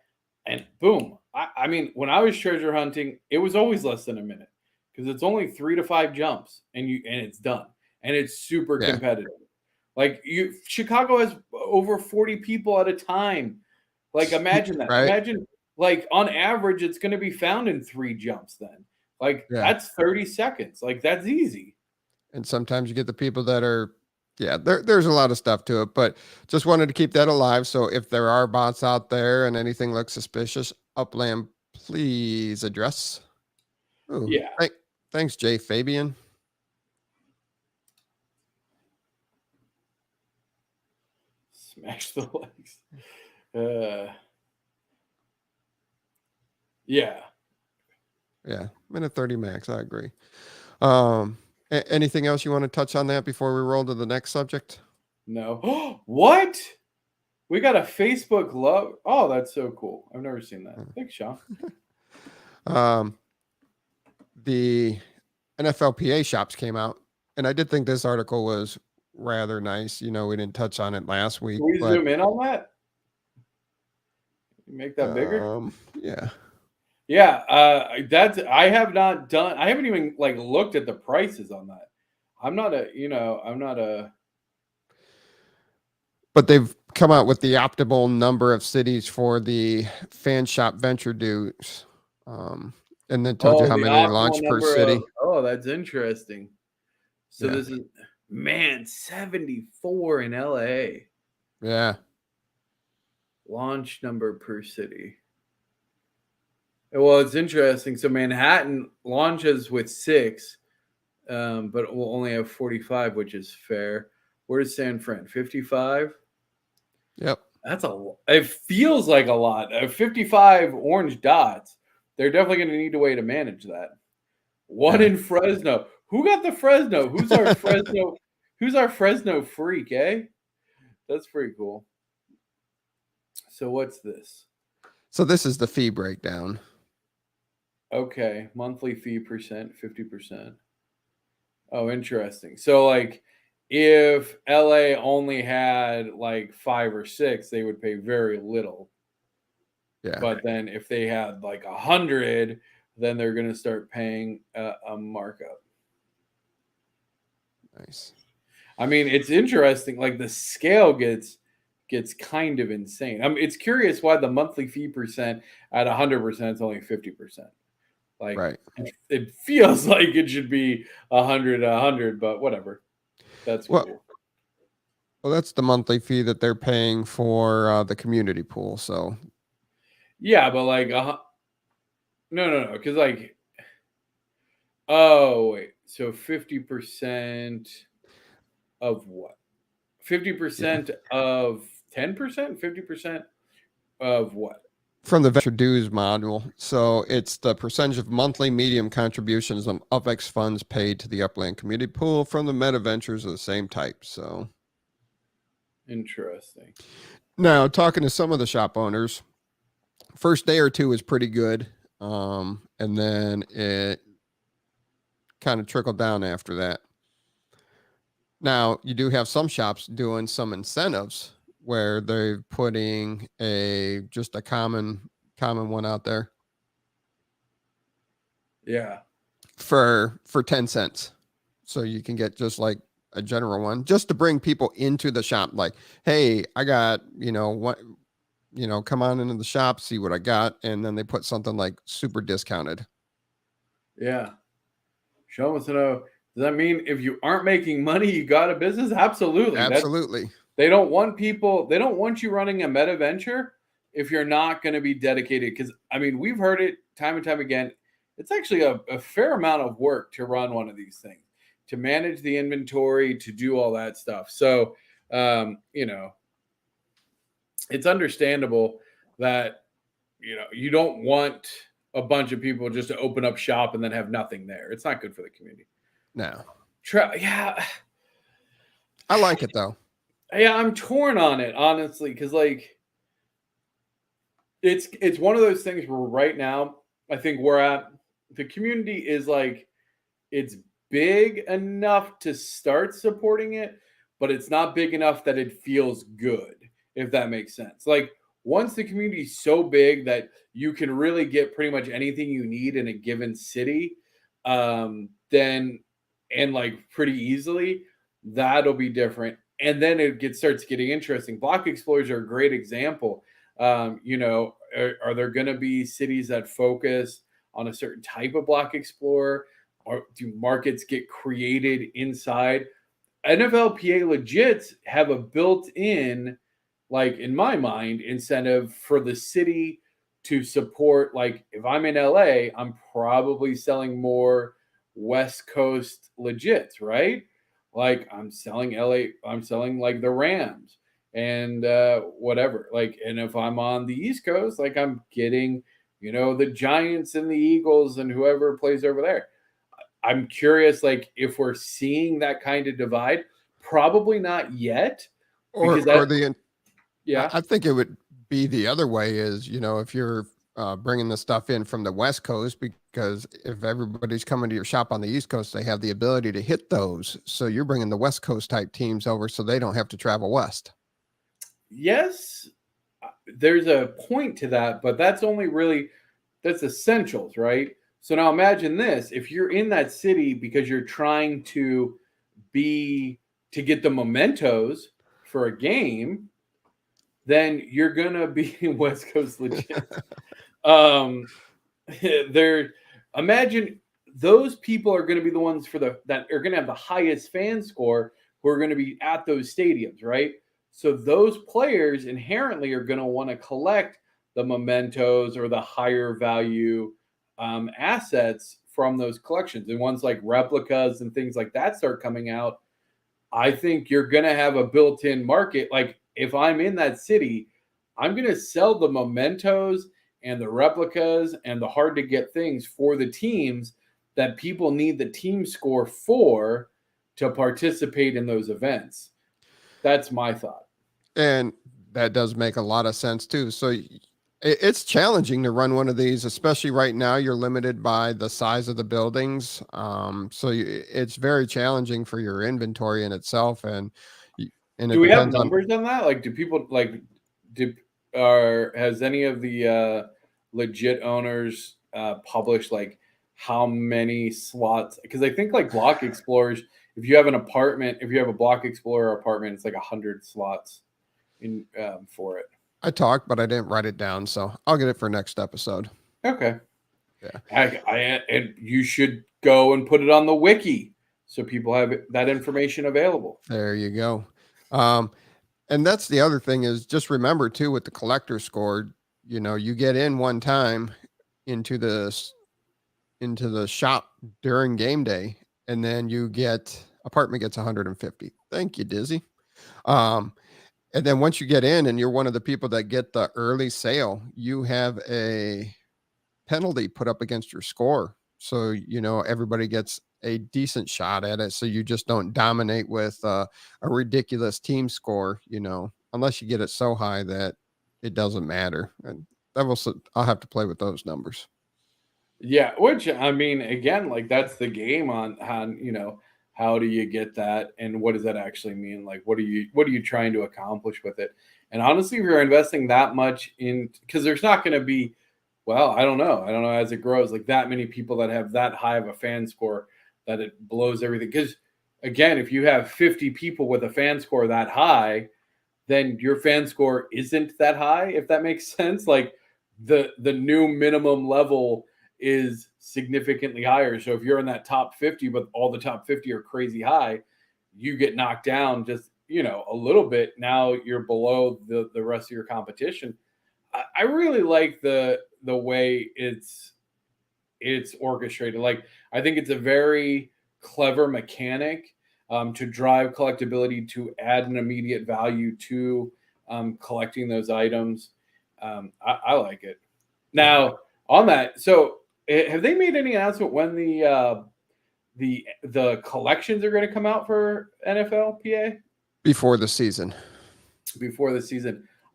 C: and boom. I mean, when I was treasure hunting, it was always less than a minute because it's only 3 to 5 jumps and it's done. And it's super competitive. Like Chicago has over 40 people at a time. Like, imagine that.
B: Right?
C: Imagine, like, on average, it's going to be found in 3 jumps then. Like, that's 30 seconds. Like, that's easy.
B: And sometimes you get the people that are, there's a lot of stuff to it, but just wanted to keep that alive. So if there are bots out there and anything looks suspicious, Upland, please address. Ooh,
C: yeah.
B: Thanks, Jay Fabian.
C: Smash the likes. Yeah.
B: Minute 30 max. I agree. Anything else you want to touch on that before we roll to the next subject?
C: No. What? We got a Facebook love. Oh, that's so cool. I've never seen that. Thanks, Sean.
B: The NFLPA shops came out, and I did think this article was rather nice. We didn't touch on it last week.
C: Can we zoom in on that? Make that bigger?
B: Yeah.
C: I have not done. I haven't even looked at the prices on that. I'm not a.
B: But they've come out with the optimal number of cities for the fan shop venture dues. And then told you how many launched per city.
C: That's interesting. So this is 74 in LA.
B: Yeah.
C: Launch number per city. Well, it's interesting. So Manhattan launches with 6, but we'll only have 45, which is fair. Where's San Fran? 55?
B: Yep.
C: That's it feels like a lot. 55 orange dots. They're definitely going to need a way to manage that. One in Fresno. Who got the Fresno? Who's our Fresno? Who's our Fresno freak, eh? That's pretty cool. So what's this?
B: So this is the fee breakdown.
C: Okay, monthly fee percent, 50%. Oh, interesting. So like if LA only had like 5 or 6, they would pay very little.
B: Yeah.
C: But then if they had like 100, then they're going to start paying a markup.
B: Nice.
C: I mean, it's interesting. Like the scale gets kind of insane. I mean, it's curious why the monthly fee percent at 100% is only 50%. Like
B: Right.
C: it feels like it should be 100, but whatever. That's cool.
B: Well, that's the monthly fee that they're paying for the community pool. So
C: Yeah, but like no, because like oh wait, so 50% of what? 50% of 10%? 50% of what?
B: from the venture dues module. So it's the percentage of monthly medium contributions of UPX funds paid to the Upland community pool from the meta ventures of the same type. So
C: Interesting.
B: now talking to some of the shop owners, first day or two is pretty good. And then it kind of trickled down after that. Now you do have some shops doing some incentives where they're putting just a common one out there
C: Yeah.
B: for 10 cents. So you can get just like a general one just to bring people into the shop. Like, hey, I got, come on into the shop, see what I got. And then they put something like super discounted.
C: Yeah. Show us to know. Does that mean if you aren't making money, you got a business? Absolutely.
B: Absolutely.
C: They don't want you running a meta venture if you're not going to be dedicated. Because, I mean, we've heard it time and time again. It's actually a fair amount of work to run one of these things, to manage the inventory, to do all that stuff. So, it's understandable that, you don't want a bunch of people just to open up shop and then have nothing there. It's not good for the community.
B: No.
C: Yeah.
B: I like it though.
C: Yeah, I'm torn on it, honestly, because like it's one of those things where right now I think the community is like it's big enough to start supporting it, but it's not big enough that it feels good, if that makes sense. Like once the community is so big that you can really get pretty much anything you need in a given city, then and like pretty easily, that'll be different. And then starts getting interesting. Block explorers are a great example. Are there going to be cities that focus on a certain type of block explorer, or do markets get created inside? NFLPA legits have a built-in, like in my mind, incentive for the city to support. Like if I'm in LA, I'm probably selling more West Coast legits, right? Like I'm selling like the Rams and whatever. Like, and if I'm on the East Coast, like I'm getting, the Giants and the Eagles and whoever plays over there. I'm curious, like if we're seeing that kind of divide. Probably not yet.
B: Yeah, I think it would be the other way is, if you're bringing the stuff in from the West Coast, because if everybody's coming to your shop on the East Coast, they have the ability to hit those. So you're bringing the West Coast type teams over so they don't have to travel west.
C: Yes, there's a point to that, but that's essentials, right? So now imagine this. If you're in that city because you're trying to get the mementos for a game, then you're gonna be West Coast legit. Imagine those people are gonna be the ones that are gonna have the highest fan score who are gonna be at those stadiums, right? So those players inherently are gonna want to collect the mementos or the higher value assets from those collections. And once like replicas and things like that start coming out, I think you're going to have a built-in market. Like if I'm in that city, I'm going to sell the mementos and the replicas and the hard to get things for the teams that people need the team score for to participate in those events. That's my thought.
B: And that does make a lot of sense too. So It's challenging to run one of these, especially right now. You're limited by the size of the buildings, it's very challenging for your inventory in itself, and
C: Do
B: it
C: we have
B: depends on.
C: numbers on that? Like, do people like has any of the legit owners published like how many slots? Because I think like Block Explorers, if you have a Block Explorer apartment, it's like 100 slots in for it.
B: I talked, but I didn't write it down, so I'll get it for next episode.
C: Okay.
B: Yeah.
C: And you should go and put it on the wiki so people have that information available.
B: There you go. And that's the other thing is just remember too, with the collector score, you get in one time into the shop during game day, and then apartment gets 150. Thank you, Dizzy. And then once you get in and you're one of the people that get the early sale, you have a penalty put up against your score. So, everybody gets a decent shot at it. So you just don't dominate with a ridiculous team score, unless you get it so high that it doesn't matter. And I'll have to play with those numbers.
C: Yeah, which I mean, again, like that's the game on how do you get that and what does that actually mean? Like, what are you trying to accomplish with it? And honestly, if you're investing that much because there's not going to be, well, I don't know as it grows, like that many people that have that high of a fan score that it blows everything. Because again, if you have 50 people with a fan score that high, then your fan score isn't that high, if that makes sense. Like the new minimum level is significantly higher. So if you're in that top 50, but all the top 50 are crazy high, you get knocked down just, a little bit. Now you're below the rest of your competition. I really like the way it's orchestrated. Like, I think it's a very clever mechanic to drive collectability, to add an immediate value to collecting those items. I like it. Now, on that, so have they made any announcement when the collections are going to come out for NFL PA?
B: Before the season.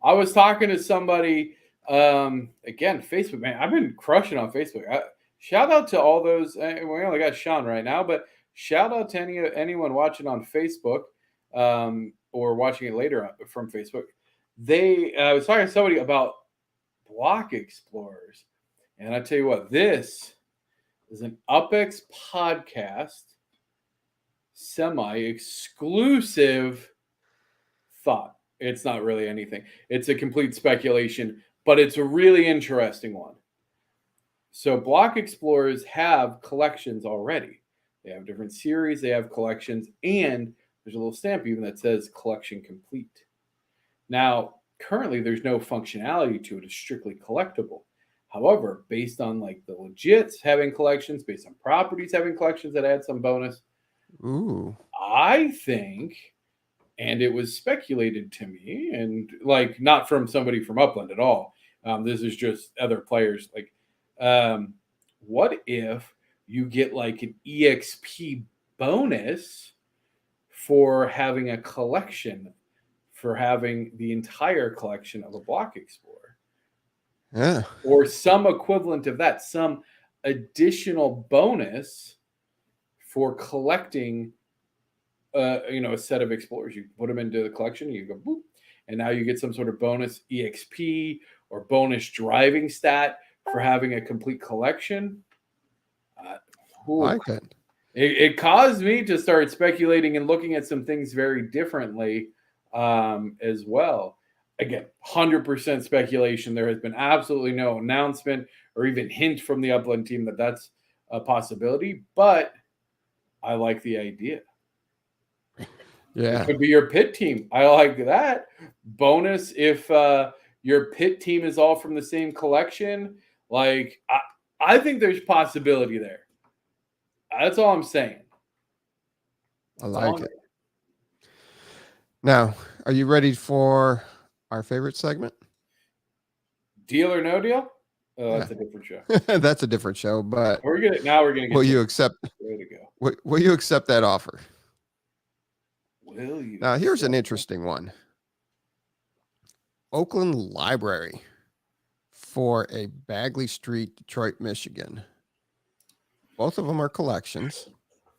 C: I was talking to somebody, again, Facebook, man, I've been crushing on Facebook. Shout out to all those. We only got Sean right now, but shout out to anyone watching on Facebook or watching it later from Facebook. I was talking to somebody about Block Explorers. And I tell you what, this is an UPX Podcast semi-exclusive thought. It's not really anything. It's a complete speculation, but it's a really interesting one. So Block Explorers have collections already. They have different series. They have collections. And there's a little stamp even that says collection complete. Now, currently, there's no functionality to it. It's strictly collectible. However, based on like the legits having collections, based on properties having collections that add some bonus, I think, and it was speculated to me, and like not from somebody from Upland at all. This is just other players. Like, what if you get like an EXP bonus for having a collection, for having the entire collection of a Block Explorer?
B: Yeah.
C: Or some equivalent of that, some additional bonus for collecting, a set of explorers. You put them into the collection, you go boop, and now you get some sort of bonus EXP or bonus driving stat for having a complete collection.
B: I like it.
C: It caused me to start speculating and looking at some things very differently as well. Again, 100% speculation. There has been absolutely no announcement or even hint from the Upland team that that's a possibility, but I like the idea.
B: Yeah.
C: It could be your pit team. I like that. Bonus if your pit team is all from the same collection. Like, I think there's possibility there. That's all I'm saying.
B: I like it. Now, are you ready for our favorite segment?
C: Deal or no deal? Oh, that's a different show.
B: That's a different show, but
C: we're gonna get.
B: Will you accept?
C: Way to go.
B: Will you accept that offer?
C: Will you?
B: Now, here's an interesting one. Oakland Library, for a Bagley Street, Detroit, Michigan. Both of them are collections.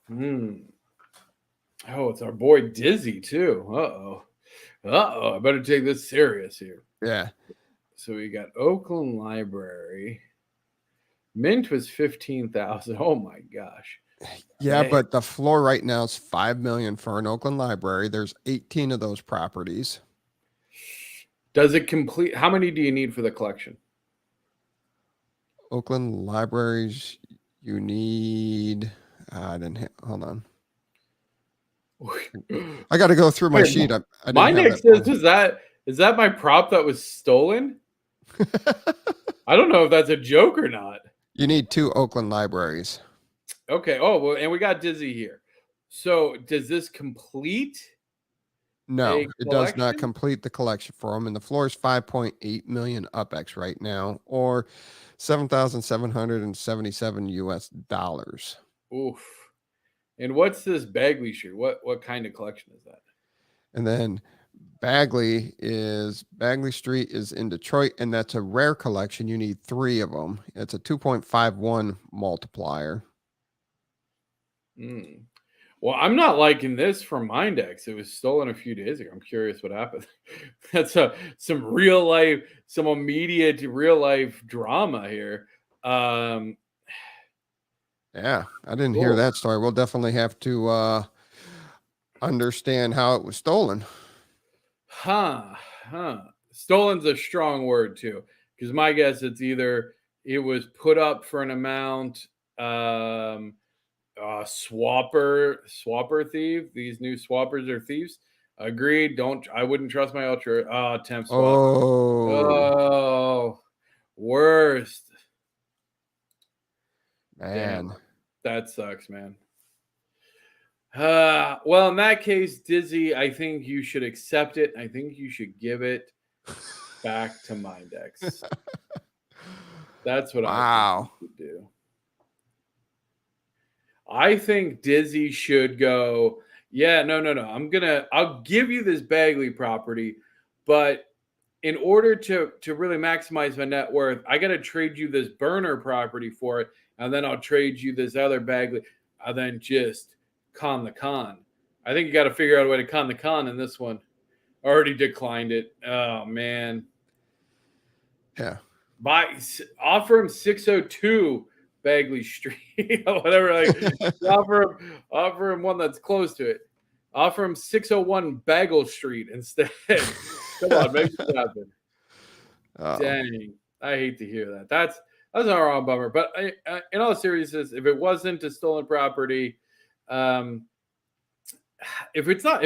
C: Oh, it's our boy Dizzy too. Uh-oh. I better take this serious here.
B: Yeah.
C: So we got Oakland Library. Mint was 15,000. Oh my gosh.
B: Yeah,
C: Dang.
B: but the floor right now is $5 million for an Oakland Library. There's 18 of those properties.
C: Does it complete? How many do you need for the collection?
B: Oakland Libraries, you need. Hold on. I got to go through my sheet. I
C: my
B: didn't
C: next
B: have
C: is that my prop that was stolen? I don't know if that's a joke or not.
B: You need 2 Oakland Libraries.
C: Okay. Oh, well, and we got Dizzy here. So does this complete?
B: No, it does not complete the collection for them. And the floor is 5.8 million UPX right now, or 7,777 US dollars.
C: Oof. And what's this Bagley Street? What kind of collection is that?
B: And then Bagley Street is in Detroit, and that's a rare collection. You need 3 of them. It's a 2.51 multiplier.
C: Well, I'm not liking this from Mindex. It was stolen a few days ago. I'm curious what happened. That's some real life, some immediate real life drama here.
B: Yeah, I didn't hear that story. We'll definitely have to understand how it was stolen.
C: Stolen's a strong word too, because my guess it's either it was put up for an amount. Swapper thief. These new swappers are thieves. Agreed. I wouldn't trust my ultra temp swap. Oh, worst.
B: Man.
C: Damn, that sucks, man. Well, in that case, Dizzy, I think you should accept it. I think you should give it back to Mindex. That's what I think you should do. I think Dizzy should go, yeah, no. I'll give you this Bagley property, but in order to really maximize my net worth, I got to trade you this burner property for it, and then I'll trade you this other Bagley, and then just con the con. I think you got to figure out a way to con the con in this one. Already declined it. Oh, man.
B: Yeah.
C: Offer him 602 Bagley Street, whatever. Like, offer him one that's close to it. Offer him 601 Bagel Street instead. Come on, make it happen. Dang, I hate to hear that. That's a wrong bummer. But in all seriousness, if it wasn't a stolen property, if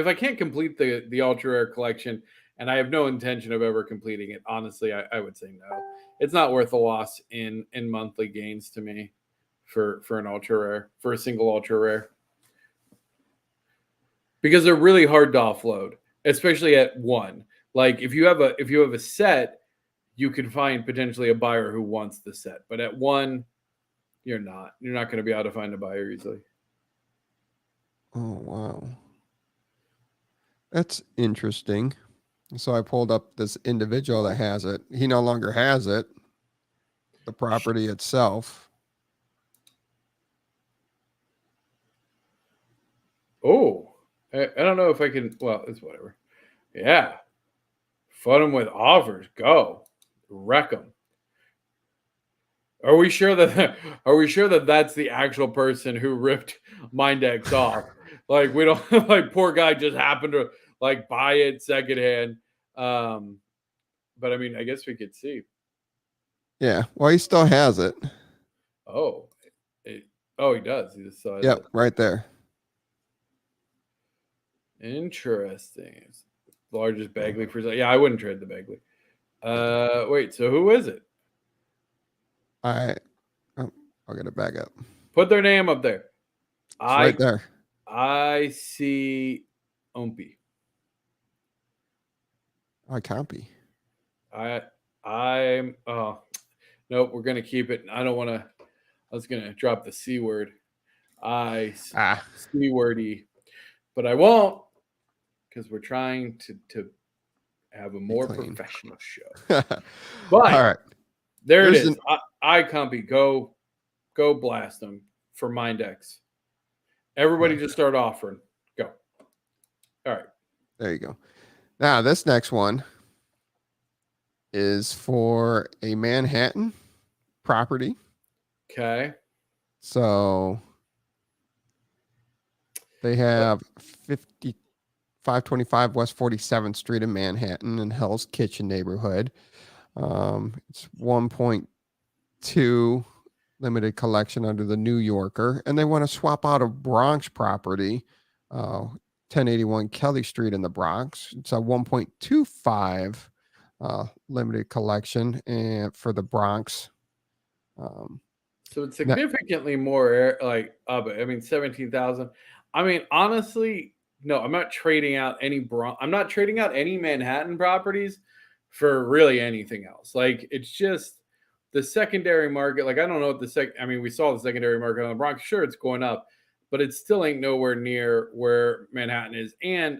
C: I can't complete the ultra rare collection, and I have no intention of ever completing it, honestly, I would say no. It's not worth the loss in monthly gains to me for an ultra rare, for a single ultra rare, because they're really hard to offload, especially at 1. Like if you have a set, you can find potentially a buyer who wants the set, but at 1, you're not going to be able to find a buyer easily.
B: Oh wow, that's interesting. So I pulled up this individual that has it. He no longer has it. The property itself.
C: Oh, I don't know if I can. Well, it's whatever. Yeah. Flood them with offers. Go. Wreck them. Are we sure that that's the actual person who ripped Mindex off? Like, we don't, like, poor guy just happened to like buy it secondhand. But I mean, I guess we could see.
B: Yeah. Well, he still has it.
C: Oh, he does. He just saw it.
B: Yep, right there.
C: Interesting. Largest Bagley for sale. Yeah, I wouldn't trade the Bagley. Wait, so who is it?
B: I'll get it back up.
C: Put their name up there.
B: Right there.
C: I see Umpy.
B: I copy.
C: I'm nope, we're gonna keep it. I don't want to. I was gonna drop the C word. C wordy, but I won't, because we're trying to have a more professional show.
B: But all right.
C: There it is. iCompy, go blast them for Mindex. Everybody just start offering. Go. All right.
B: There you go. Now, this next one is for a Manhattan property.
C: Okay.
B: So they have 525 West 47th Street in Manhattan in Hell's Kitchen neighborhood. It's 1.2 limited collection under the New Yorker, and they want to swap out a Bronx property, 1081 Kelly Street in the Bronx. It's a 1.25 limited collection and for the Bronx.
C: So it's significantly more like I mean 17,000. I mean, honestly, no, I'm not trading out any Manhattan properties for really anything else. Like, it's just the secondary market. Like, I don't know what I mean, we saw the secondary market on the Bronx. Sure, it's going up, but it still ain't nowhere near where Manhattan is. And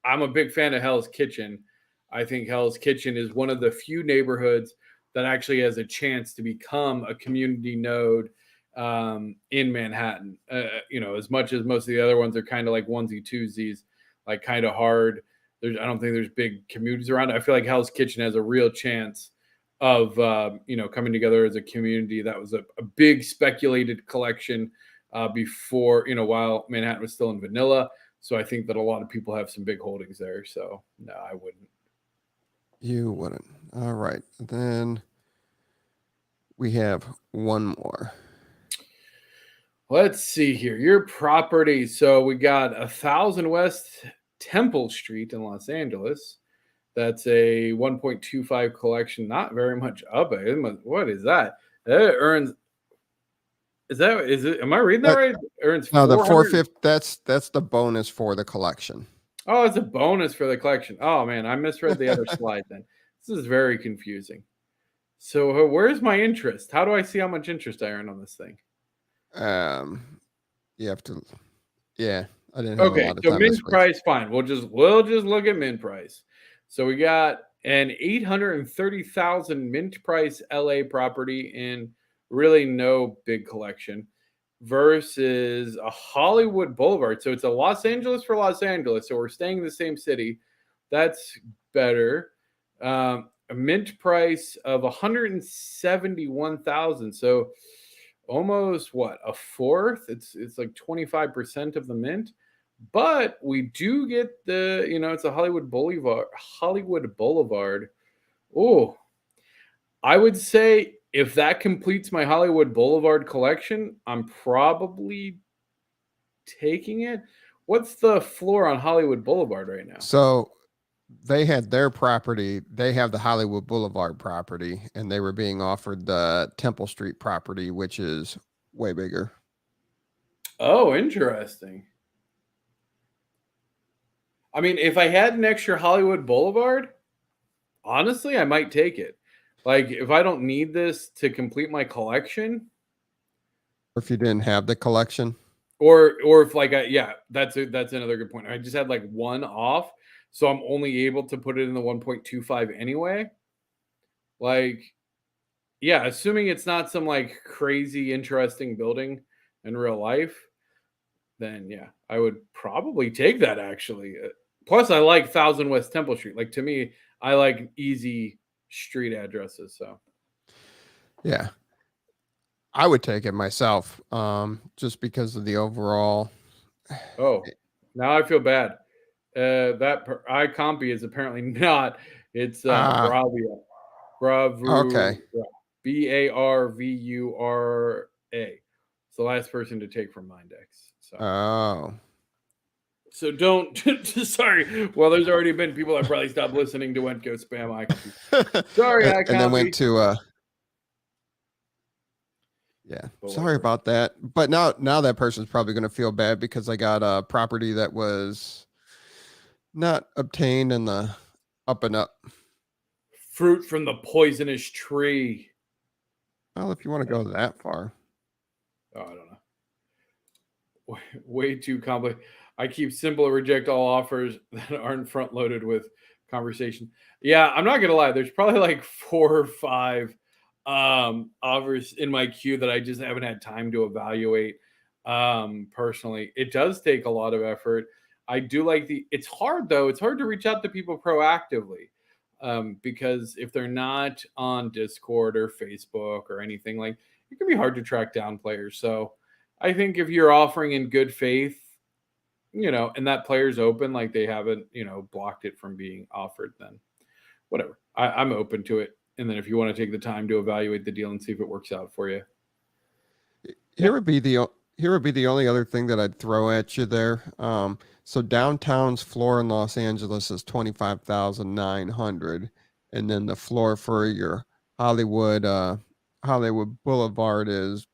C: I'm a big fan of Hell's Kitchen. I think Hell's Kitchen is one of the few neighborhoods that actually has a chance to become a community node in Manhattan. As much as most of the other ones are kind of like onesie twosies, like kind of hard. I don't think there's big communities around it. I feel like Hell's Kitchen has a real chance of coming together as a community. That was a big speculated collection before, while Manhattan was still in vanilla. So I think that a lot of people have some big holdings there. So no, I wouldn't.
B: You wouldn't. All right. Then we have one more.
C: Let's see here. Your property. So we got 1000 West Temple Street in Los Angeles. That's a 1.25 collection. Not very much up. What is that? It earns. Is it? Am I reading that right? It earns.
B: No, the 450. That's the bonus for the collection.
C: Oh, it's a bonus for the collection. Oh man, I misread the other slide. Then this is very confusing. So where's my interest? How do I see how much interest I earn on this thing?
B: You have to. Yeah, I didn't have a lot of time.
C: So mint price, fine. We'll just look at mint price. So we got an 830,000 mint price LA property in really no big collection versus a Hollywood Boulevard. So it's a Los Angeles for Los Angeles. So we're staying in the same city. That's better. A mint price of 171,000. So almost a fourth. It's like 25% of the mint. But we do get it's a Hollywood Boulevard. Oh, I would say if that completes my Hollywood Boulevard collection, I'm probably taking it. What's the floor on Hollywood Boulevard right now?
B: So they had their property. They have the Hollywood Boulevard property, and they were being offered the Temple Street property, which is way bigger.
C: Oh, interesting. I mean, if I had an extra Hollywood Boulevard, honestly, I might take it. Like, if I don't need this to complete my collection,
B: or if you didn't have the collection,
C: or if that's another good point. I just had like one off, so I'm only able to put it in the 1.25 anyway. Like, yeah, assuming it's not some like crazy interesting building in real life, then yeah, I would probably take that actually. Plus, I like 1000 West Temple Street. Like, to me, I like easy street addresses. So,
B: yeah, I would take it myself, just because of the overall.
C: Oh, now I feel bad. That iCompy is apparently not. It's Bravia.
B: Okay.
C: Barvura. It's the last person to take from Mindex. So.
B: Oh.
C: So don't. Sorry. Well, there's already been people that probably stopped listening to Went Go Spam iCompy. Sorry, iCompy.
B: And then went to. Yeah. Sorry about that. But now that person's probably going to feel bad because I got a property that was not obtained in the up and up.
C: Fruit from the poisonous tree.
B: Well, if you want to go that far.
C: Oh, I don't know. Way too complicated. I keep simple and reject all offers that aren't front loaded with conversation. Yeah, I'm not going to lie. There's probably like 4 or 5 offers in my queue that I just haven't had time to evaluate. Personally, it does take a lot of effort. I do like it's hard though. It's hard to reach out to people proactively. Because if they're not on Discord or Facebook or anything, like, it can be hard to track down players. So I think if you're offering in good faith, and that player's open, like they haven't, blocked it from being offered, then whatever. I'm open to it. And then if you want to take the time to evaluate the deal and see if it works out for you.
B: Here would be the only other thing that I'd throw at you there. So downtown's floor in Los Angeles is 25,900, and then the floor for your Hollywood Boulevard is,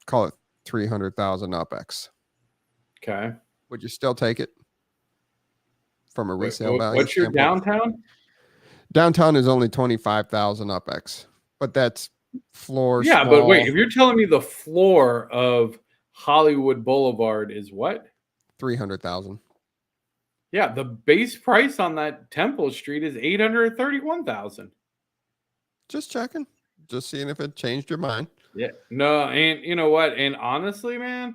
B: call it 300,000 UPX.
C: Okay.
B: Would you still take it from a resale value?
C: What's your downtown?
B: Downtown is only 25,000 UPX, but that's floor.
C: Yeah,
B: small.
C: but wait, if you're telling me the floor of Hollywood Boulevard is what?
B: 300,000.
C: Yeah, the base price on that Temple Street is 831,000.
B: Just checking, just seeing if it changed your mind.
C: Yeah, no, and you know what? And honestly, man,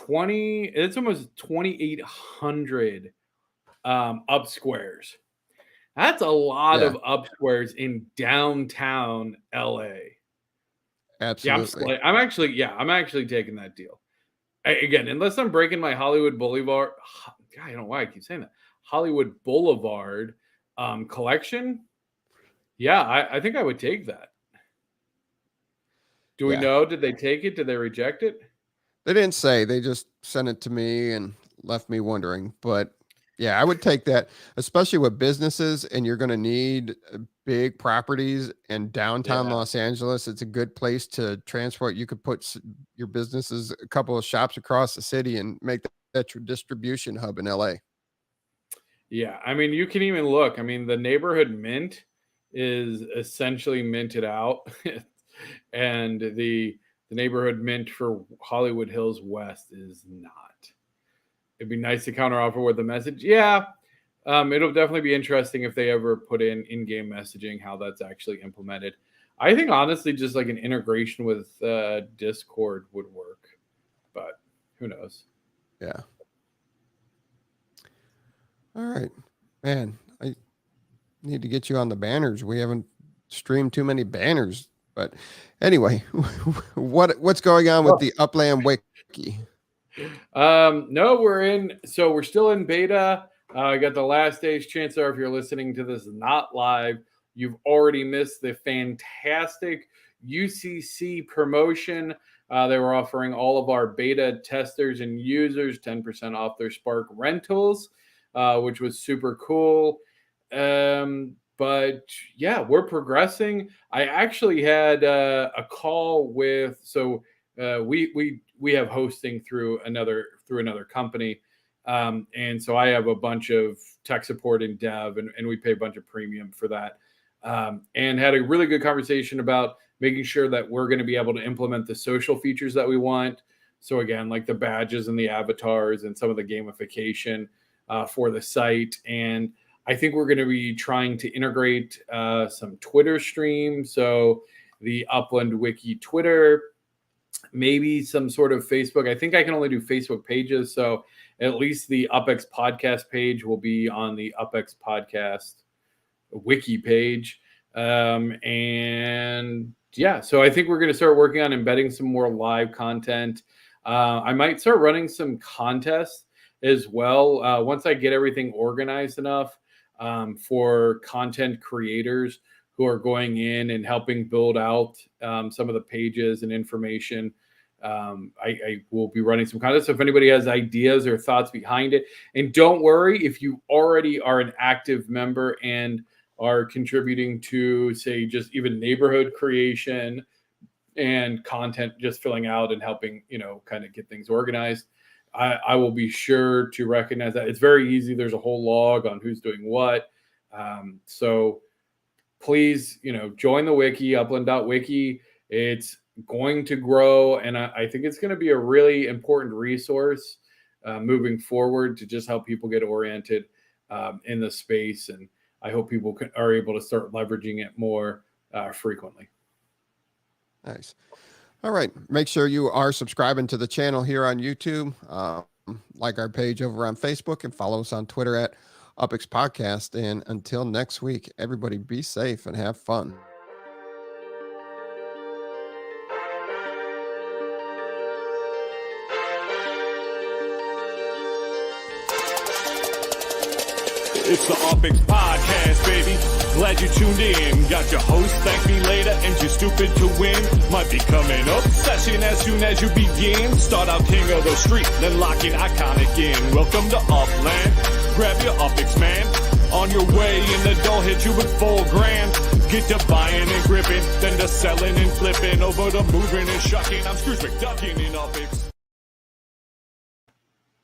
C: it's almost 2,800 up squares. That's a lot of up squares in downtown LA.
B: Absolutely.
C: Yeah, I'm actually taking that deal. Again, unless I'm breaking my Hollywood Boulevard, I don't know why I keep saying that. Hollywood Boulevard collection. Yeah, I think I would take that. Do we know? Did they take it? Did they reject it?
B: They didn't say. They just sent it to me and left me wondering. But yeah, I would take that, especially with businesses, and you're going to need big properties in downtown Los Angeles. It's a good place to transport. You could put your businesses, a couple of shops across the city, and make that your distribution hub in LA. Yeah,
C: I mean, you can even look. I mean, the neighborhood mint is essentially minted out, and the neighborhood mint for Hollywood Hills West is not. It'd be nice to counteroffer with a message. Yeah, it'll definitely be interesting if they ever put in-game messaging, how that's actually implemented. I think honestly, just like an integration with Discord would work, but who knows?
B: Yeah. All right, man. I need to get you on the banners. We haven't streamed too many banners, but anyway, what's going on with the Upland Wiki?
C: No, we're still in beta. I got the last day's chance there. If you're listening to this not live, you've already missed the fantastic UCC promotion. They were offering all of our beta testers and users 10% off their Spark rentals, which was super cool. But yeah, we're progressing. I actually had a call with, we have hosting through another company. And so I have a bunch of tech support and dev, and we pay a bunch of premium for that. And had a really good conversation about making sure that we're going to be able to implement the social features that we want. So again, like the badges and the avatars and some of the gamification for the site. And I think we're going to be trying to integrate some Twitter streams. So the Upland Wiki Twitter, maybe some sort of Facebook. I think I can only do Facebook pages. So at least the UPX Podcast page will be on the UPX Podcast Wiki page. And yeah, so I think we're going to start working on embedding some more live content. I might start running some contests as well once I get everything organized enough for content creators who are going in and helping build out some of the pages and information. I will be running some content. So if anybody has ideas or thoughts behind it, and don't worry, if you already are an active member and are contributing to, say, just even neighborhood creation and content, just filling out and helping, kind of get things organized, I will be sure to recognize that. It's very easy. There's a whole log on who's doing what. So please, join the wiki, upland.wiki. It's going to grow, and I think it's going to be a really important resource moving forward to just help people get oriented in the space. And I hope people are able to start leveraging it more frequently.
B: Nice. All right. Make sure you are subscribing to the channel here on YouTube. Like our page over on Facebook and follow us on Twitter at UPX Podcast. And until next week, everybody be safe and have fun.
A: It's the UPX Podcast, baby. Glad you tuned in. Got your host, ThankMeLater, and you're stupid to win. Might be coming up session as soon as you begin. Start out king of the street, then lock in iconic in. Welcome to Upland. Grab your UPX, man. On your way in the door, hit you with $4,000. Get to buying and gripping, then to selling and flipping. Over to moving and shucking. I'm Scrooge McDuckin in UPX.